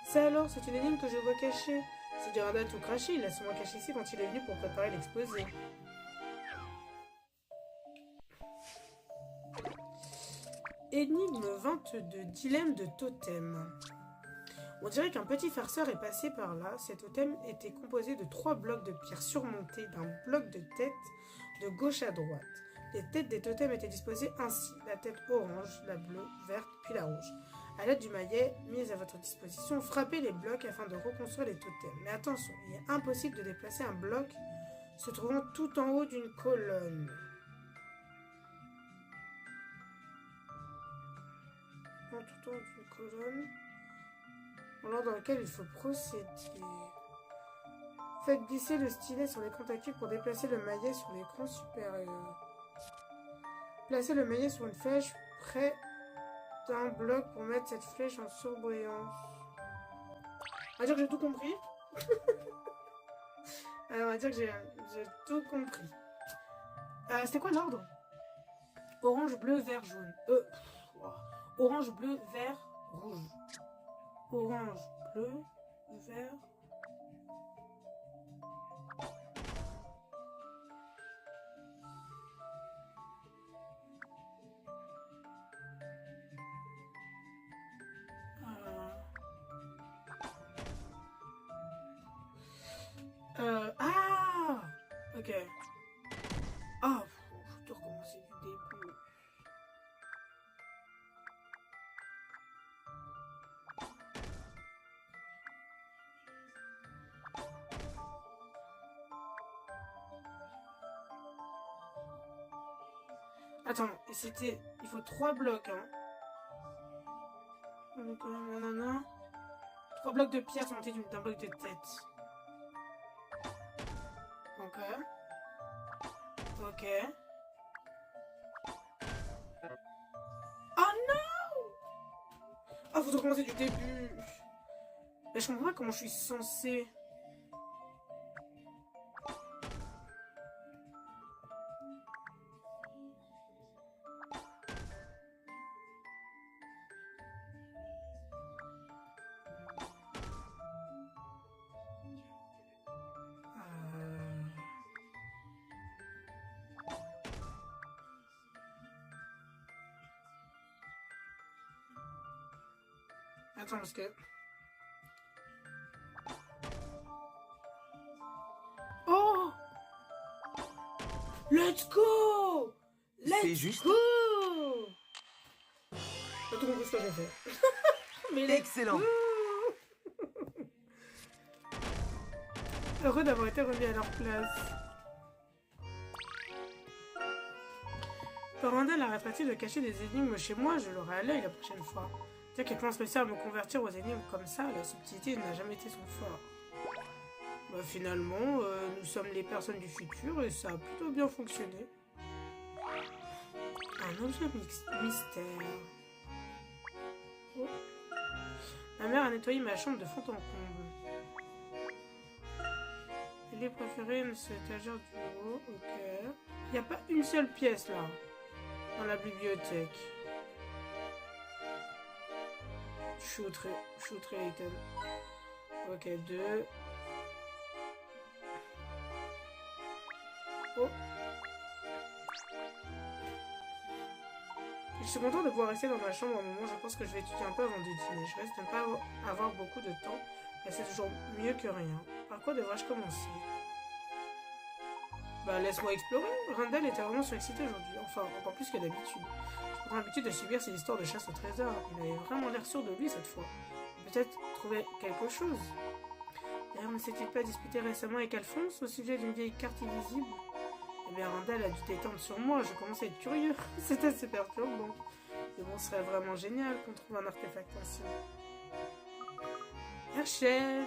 Speaker 1: Ça alors, c'est une énigme que je vois cachée. Si Duranda a tout craché, il l'a sûrement caché ici quand il est venu pour préparer l'exposé. Énigme 22, dilemme de totem. On dirait qu'un petit farceur est passé par là. Cet totem était composé de 3 blocs de pierre surmontés d'un bloc de tête de gauche à droite. Les têtes des totems étaient disposées ainsi. La tête orange, la bleue, verte, puis la rouge. À l'aide du maillet mis à votre disposition, frappez les blocs afin de reconstruire les totems. Mais attention, il est impossible de déplacer un bloc se trouvant tout en haut d'une colonne. Tout en haut d'une colonne. Dans lequel il faut procéder. Faites glisser le stylet sur l'écran tactile pour déplacer le maillet sur l'écran supérieur. Placez le maillet sur une flèche près d'un bloc pour mettre cette flèche en surbrillance. On va dire que j'ai tout compris. Alors, on va dire que j'ai tout compris. C'était quoi l'ordre? Orange, bleu, vert, jaune. Orange, bleu, vert, rouge. Orange, bleu, vert. Ah! Ok. Ah, je dois recommencer du début. Attends, c'était... Il faut 3 blocs, hein. Nanana. 3 blocs de pierre sont montés d'un bloc de tête. Ok. Ok. Oh non! Ah, faut recommencer du début. Mais je comprends pas comment je suis censée... Attends, parce que... Oh! Let's go!
Speaker 3: C'est juste.
Speaker 1: Go! T'as tout compris ce que j'ai fait. Mais
Speaker 3: Excellent.
Speaker 1: Heureux d'avoir été remis à leur place. Randall arrêtera-t-il de cacher des énigmes chez moi? Je l'aurai à l'œil la prochaine fois. Tiens, qu'elle pense réussir à me convertir aux énigmes comme ça, la subtilité n'a jamais été son fort. Bah, finalement, nous sommes les personnes du futur et ça a plutôt bien fonctionné. Un objet mystère. Oh. Ma mère a nettoyé ma chambre de fond en comble. Elle est préférée une étagère du haut, ok. Il n'y a pas une seule pièce là, dans la bibliothèque. Shooter item. Ok, 2. Oh. Je suis content de pouvoir rester dans ma chambre un moment. Je pense que je vais étudier un peu avant de dîner. Je risque de ne pas avoir beaucoup de temps, mais c'est toujours mieux que rien. Par quoi devrais-je commencer? Bah, laisse-moi explorer. Randall était vraiment surexcité aujourd'hui. Enfin, encore plus que d'habitude. Je prends l'habitude de subir ces histoires de chasse au trésor. Il avait vraiment l'air sûr de lui cette fois. Peut-être trouver quelque chose. D'ailleurs, ne s'est-il pas disputé récemment avec Alphonse au sujet d'une vieille carte invisible? Eh bien, Randall a dû t'étendre sur moi. Je commence à être curieux. C'est assez perturbant. Mais bon, ce serait vraiment génial qu'on trouve un artefact ancien. Herschel.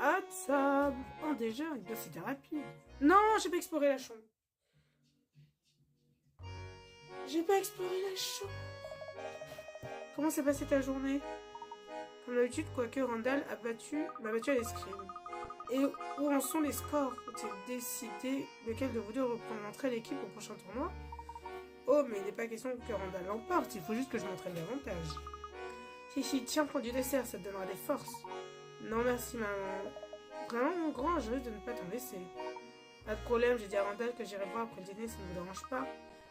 Speaker 1: Ah, ça. Oh, déjà, c'était rapide. Non, j'ai pas exploré la chambre. J'ai pas exploré la chambre. Comment s'est passée ta journée? Comme d'habitude, quoique Randall m'a battu à l'escrime. Et où en sont les scores? Ont-ils décidé lequel de vous deux représenterait l'équipe au prochain tournoi? Oh, mais il n'est pas question que Randall l'emporte. Il faut juste que je m'entraîne davantage. Si, tiens, prends du dessert, ça te donnera des forces. Non, merci, maman. Vraiment, mon grand, je risque de ne pas t'en laisser. Pas de problème, j'ai dit à Randall que j'irai voir après le dîner, ça ne me dérange pas.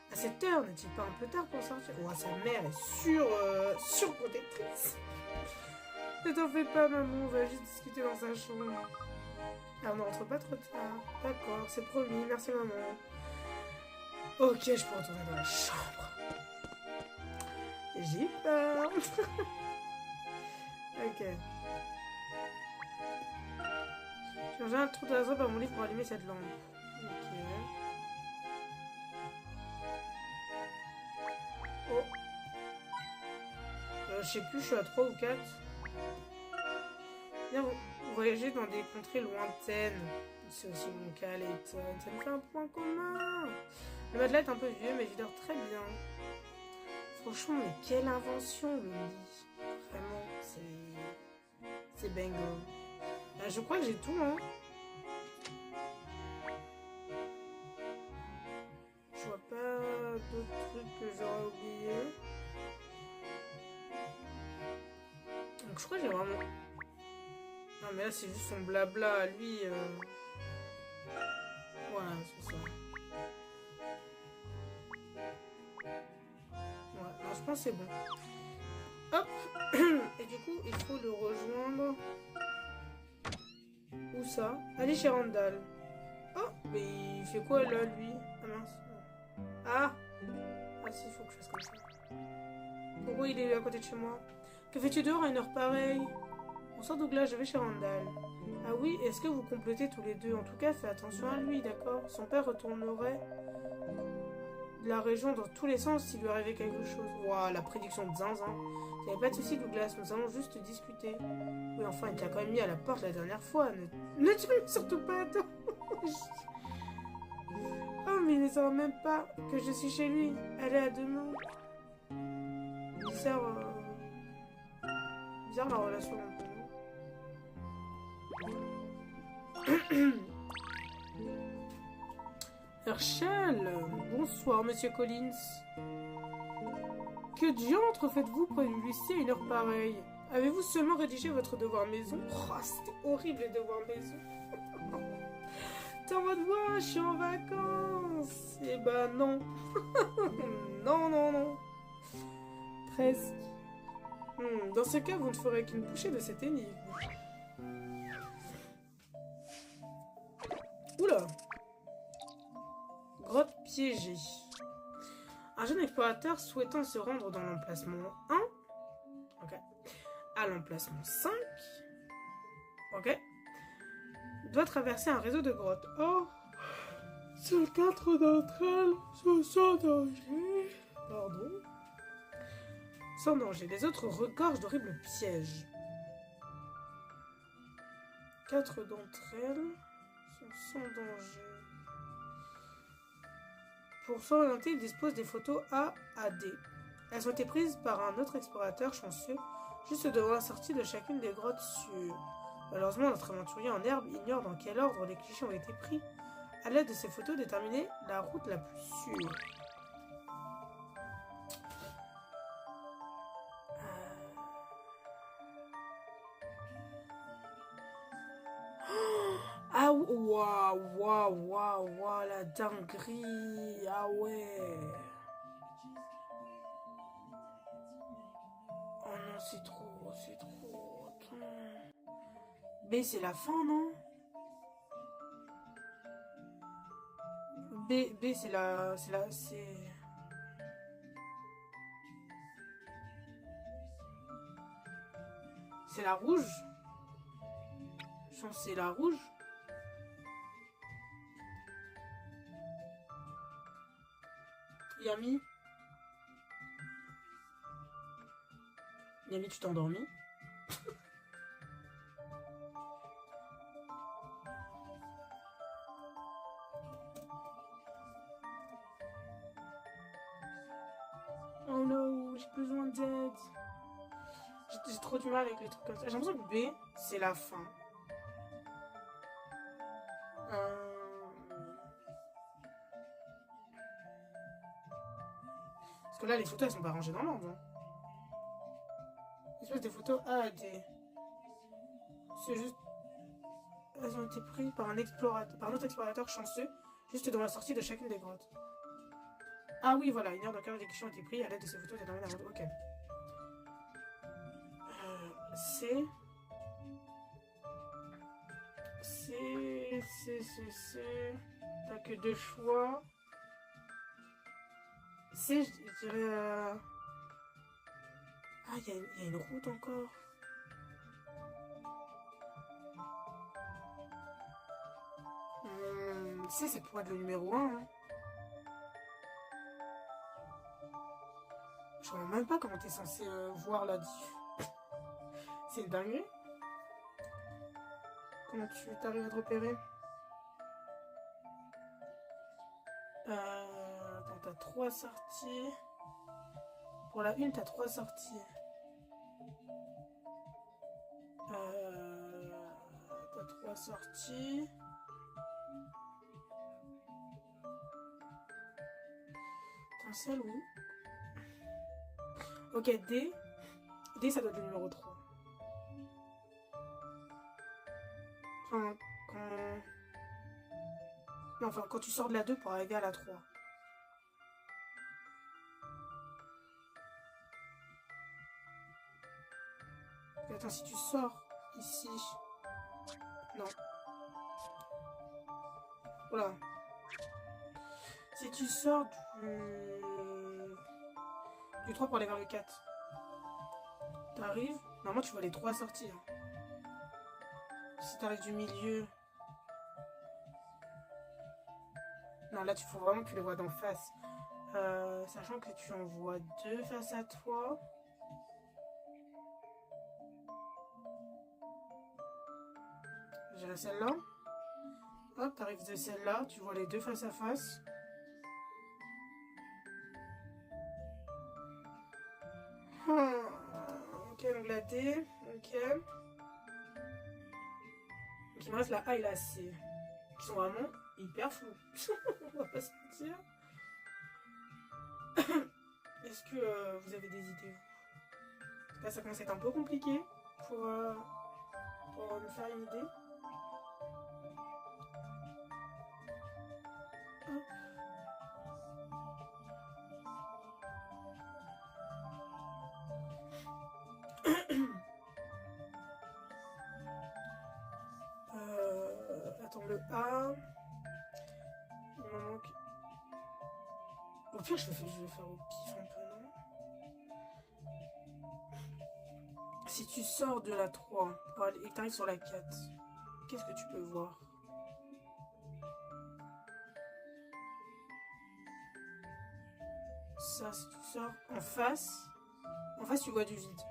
Speaker 1: À cette heure, n'est-il pas un peu tard pour sortir? Oh, sa mère est surprotectrice. Ne t'en fais pas, maman, on va juste discuter dans sa chambre. Ah, on ne rentre pas trop tard. D'accord, c'est promis, merci, maman. Ok, je peux retourner dans la chambre. J'ai peur. Ok. J'ai rangé un trou d'oiseau par mon livre pour allumer cette lampe. Ok. Oh. Je sais plus, je suis à 3 ou 4. Bien, vous voyagez dans des contrées lointaines. C'est aussi mon cas, Layton. Ça nous fait un point commun. Le matelas est un peu vieux, mais il dort très bien. Franchement, mais quelle invention, le lit. Vraiment, c'est bingo. Je crois que j'ai tout, hein. Je vois pas d'autres trucs que j'aurais oubliés. Donc je crois que j'ai vraiment... Non mais là c'est juste son blabla à lui. Voilà, c'est ça. Ouais, non, je pense que c'est bon. Hop. Et du coup, il faut le rejoindre. Où ça? Allez chez Randall. Oh, mais il fait quoi là, lui? Ah mince. Ah! Ah si, il faut que je fasse comme ça. Pourquoi il est à côté de chez moi? Que fais-tu dehors à une heure pareille? Bonsoir Douglas, je vais chez Randall. Ah oui, est-ce que vous complotez tous les deux? En tout cas, fais attention à lui, d'accord? Son père retournerait de la région dans tous les sens s'il lui arrivait quelque chose. Waouh, la prédiction de Zinzin. Il n'y avait pas de soucis Douglas, nous allons juste discuter. Oui, enfin, il t'a quand même mis à la porte la dernière fois. Ne tu me surtout pas, attends. Oh, mais il ne sait même pas que je suis chez lui. Elle est à demain. Bizarre la relation entre nous. Herschel, bonsoir, monsieur Collins. Que diantre faites-vous près du lycée à une heure pareille? Avez-vous seulement rédigé votre devoir maison? Oh, c'était horrible le devoir maison. T'es en mode, ouais, je suis en vacances. Eh ben non. Non, non, non. Presque. Dans ce cas, vous ne ferez qu'une bouchée de cette énigme. Oula. Grotte piégée. Un jeune explorateur souhaitant se rendre dans l'emplacement 1. Ok. À l'emplacement 5. Ok. Doit traverser un réseau de grottes. Or, seules 4 d'entre elles sont sans danger. Pardon. Sans danger. Les autres regorgent d'horribles pièges. 4 d'entre elles sont sans danger. Pour s'orienter, il dispose des photos A à D. Elles ont été prises par un autre explorateur chanceux, juste devant la sortie de chacune des grottes sûres. Malheureusement, notre aventurier en herbe ignore dans quel ordre les clichés ont été pris. À l'aide de ces photos, déterminer la route la plus sûre. Ah waouh, waouh, waouh, waouh, la dinguerie. Ah ouais. Oh non, c'est trop, c'est trop. Attends. B, c'est la fin, non? B, c'est c'est la rouge. Je pense que c'est la rouge. Yami? Yami, tu t'es endormi? Oh non, j'ai besoin d'aide. J'ai trop du mal avec les trucs comme ça. J'ai l'impression que B, c'est la fin. Parce que là, les photos, elles sont pas rangées dans l'ordre. Hein. Espèce des photos A à D. C'est juste... Elles ont été prises par un autre explorateur chanceux, juste devant la sortie de chacune des grottes. Ah oui, voilà, une heure de carré d'équipement a été prise à l'aide de ces photos déterminées la route. Ok. C. T'as que 2 choix. C, je dirais... Ah, il y a une route encore. C, c'est pour être le numéro 1. Hein. Je vois même pas comment t'es censé voir la diff. C'est une dinguerie. Comment tu t'arrives à te repérer? Attends, t'as 3 sorties. Pour la 1, t'as 3 sorties. T'as 3 sorties. T'as un seul où? Ok, D. D, ça doit être le numéro 3. Enfin, quand... Non, enfin, quand tu sors de la 2 pour arriver à la 3. Attends, si tu sors ici... Non. Voilà. Si tu sors du 3 pour aller vers le 4, t'arrives... Normalement, tu vois les 3 sorties. Hein. Si t'arrives du milieu... Non, là, tu faut vraiment que tu les vois d'en face. Sachant que tu en vois 2 face à toi. J'ai celle-là. Hop, t'arrives de celle-là. Tu vois les 2 face à face. Ok, donc la D. Ok. Donc il me reste la A et la C. Qui sont vraiment hyper flous. On va pas se mentir. Est-ce que vous avez des idées, vous? Là, ça commence à être un peu compliqué pour me faire une idée. Hop. Attends, le A. Il m'en manque. Au pire, je vais faire au pif un peu, non? Si tu sors de la 3 et que tu arrives sur la 4, qu'est-ce que tu peux voir? Ça, si tu sors en face, tu vois du vide.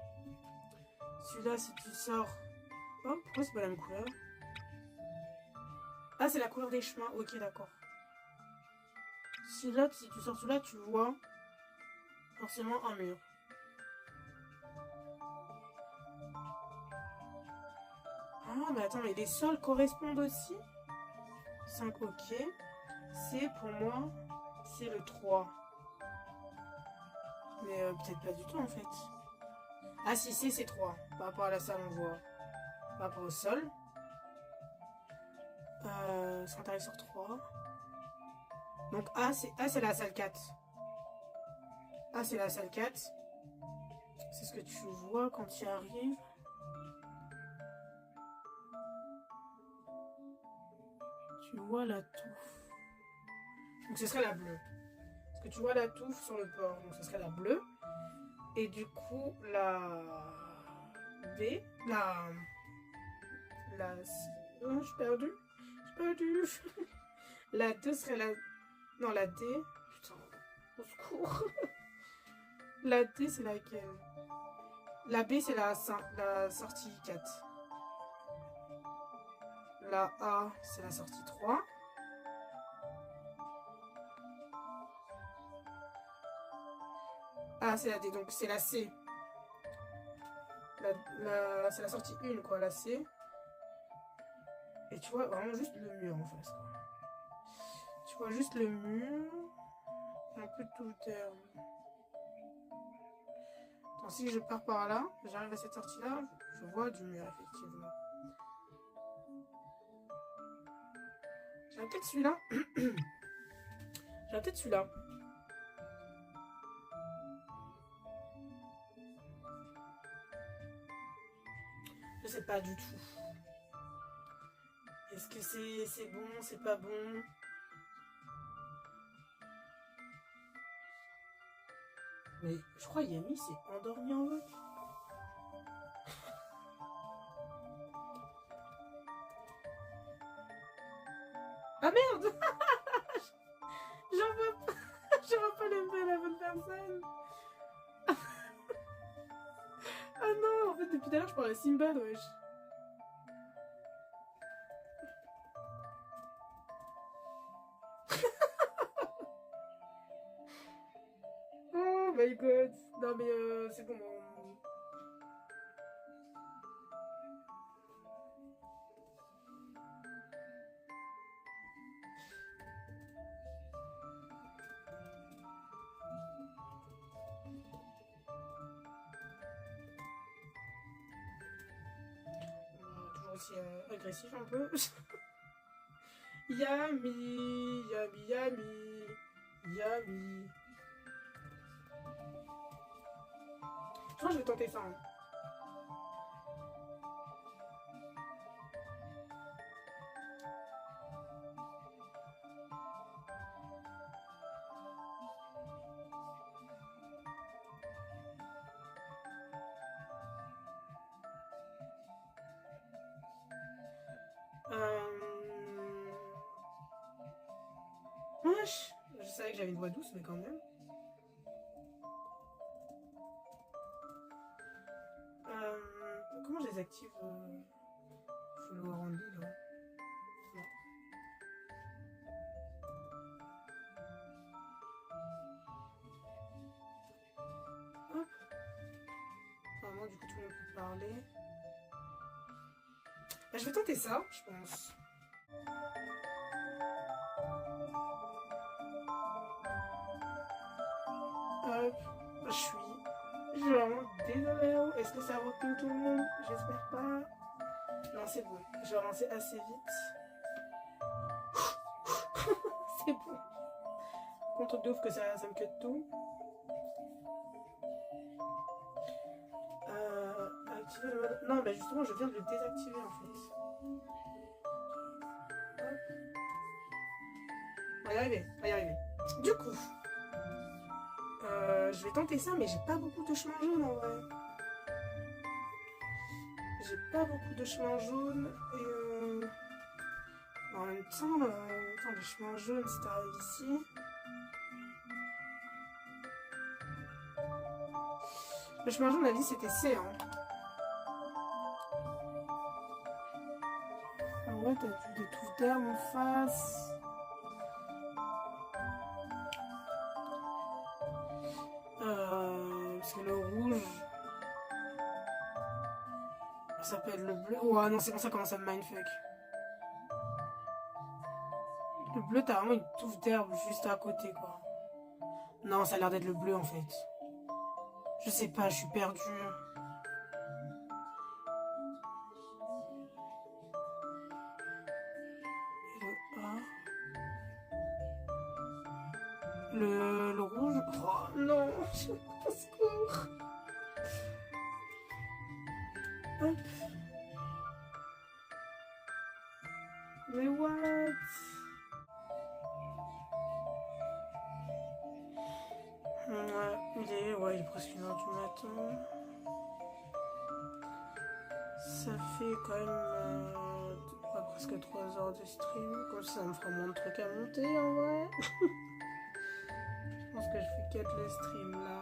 Speaker 1: Celui-là, si tu sors... Oh, pourquoi c'est pas la même couleur? Ah, c'est la couleur des chemins. Ok, d'accord. Celui-là, si tu sors celui-là, tu vois forcément un mur. Ah, mais attends, mais les sols correspondent aussi? 5, ok. C'est pour moi, c'est le 3. Mais peut-être pas du tout en fait. Ah si, c'est 3. Par rapport à la salle, on voit. Par rapport au sol. Ça t'arrive sur 3. Donc A, c'est la salle 4. A, c'est la salle 4. C'est ce que tu vois quand tu arrives. Tu vois la touffe. Donc ce serait la bleue. Parce que tu vois la touffe sur le port. Donc ce serait la bleue. Et du coup, la B, oh, je suis perdue. La 2 serait la... Non, la D. Putain, au secours. La D, c'est laquelle? La B, c'est la sortie 4. La A, c'est la sortie 3. Ah, c'est la D, donc c'est la C. C'est la sortie 1, quoi, la C. Et tu vois vraiment juste le mur en face, quoi. Tu vois juste le mur. Un peu tout terre. Donc, si je pars par là, j'arrive à cette sortie-là, je vois du mur, effectivement. J'aurais peut-être celui-là. J'aurais peut-être celui-là. Je sais pas du tout. Est-ce que c'est bon, c'est pas bon? Mais je crois Yami s'est endormi en vote. Ah merde. Je vois pas le la bonne personne. Ah non, en fait depuis tout à l'heure je parlais à Simbad, wesh. Oh. my god. Non mais c'est bon. Toujours aussi agressif un peu. Yami, yami, yami, yami. Je crois que je vais tenter ça. Hein. Wesh, je savais que j'avais une voix douce, mais quand même. Comment je les active faut le voir en ligne là. Non. Hop. Normalement, du coup, tout le monde peut parler. Bah, je vais tenter ça, je pense. Hop, je suis vraiment désolée. Est-ce que ça retenu tout le monde? J'espère pas. Non, c'est bon. Je vais avancer assez vite. C'est bon. Un truc de ouf que ça me cut tout. Activer le mode. Non, mais justement, je viens de le désactiver en fait. Hop. On va y arriver, on va y arriver. Du coup. Je vais tenter ça, mais j'ai pas beaucoup de chemin jaune en vrai. J'ai pas beaucoup de chemin jaune et en même temps, attends, le chemin jaune, si t'arrives ici. Le chemin jaune, la vie, c'était C. Hein. Ah ouais, t'as vu des touffes d'herbe en face. Parce que le rouge, ça peut être le bleu. Ouais, non, c'est pour ça comment ça me mindfuck. Le bleu, t'as vraiment une touffe d'herbe juste à côté, quoi. Non, ça a l'air d'être le bleu, en fait. Je sais pas, je suis perdue. Le rouge. Oh non, au secours. Hop. Mais what? Ouais, il est presque 1h du matin. Ça fait quand même presque 3 heures de stream. Comme ça me fera moins de trucs à monter en vrai. Je pense que je fais 4 le stream là.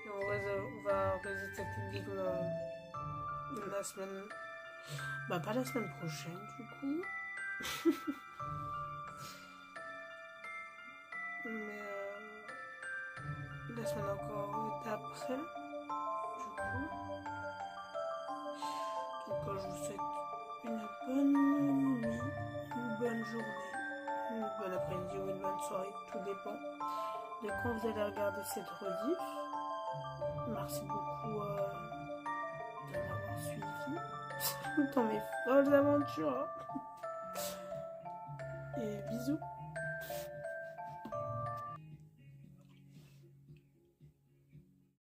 Speaker 1: Et on va organiser cette énigme la semaine. Bah, pas la semaine prochaine du coup. Mais la semaine encore d'après. Du coup. Donc, je vous souhaite une bonne nuit, une bonne journée, une bonne après-midi ou une bonne soirée, tout dépend de quand vous allez regarder cette rediff. Merci beaucoup de m'avoir suivi dans mes folles aventures. Et bisous.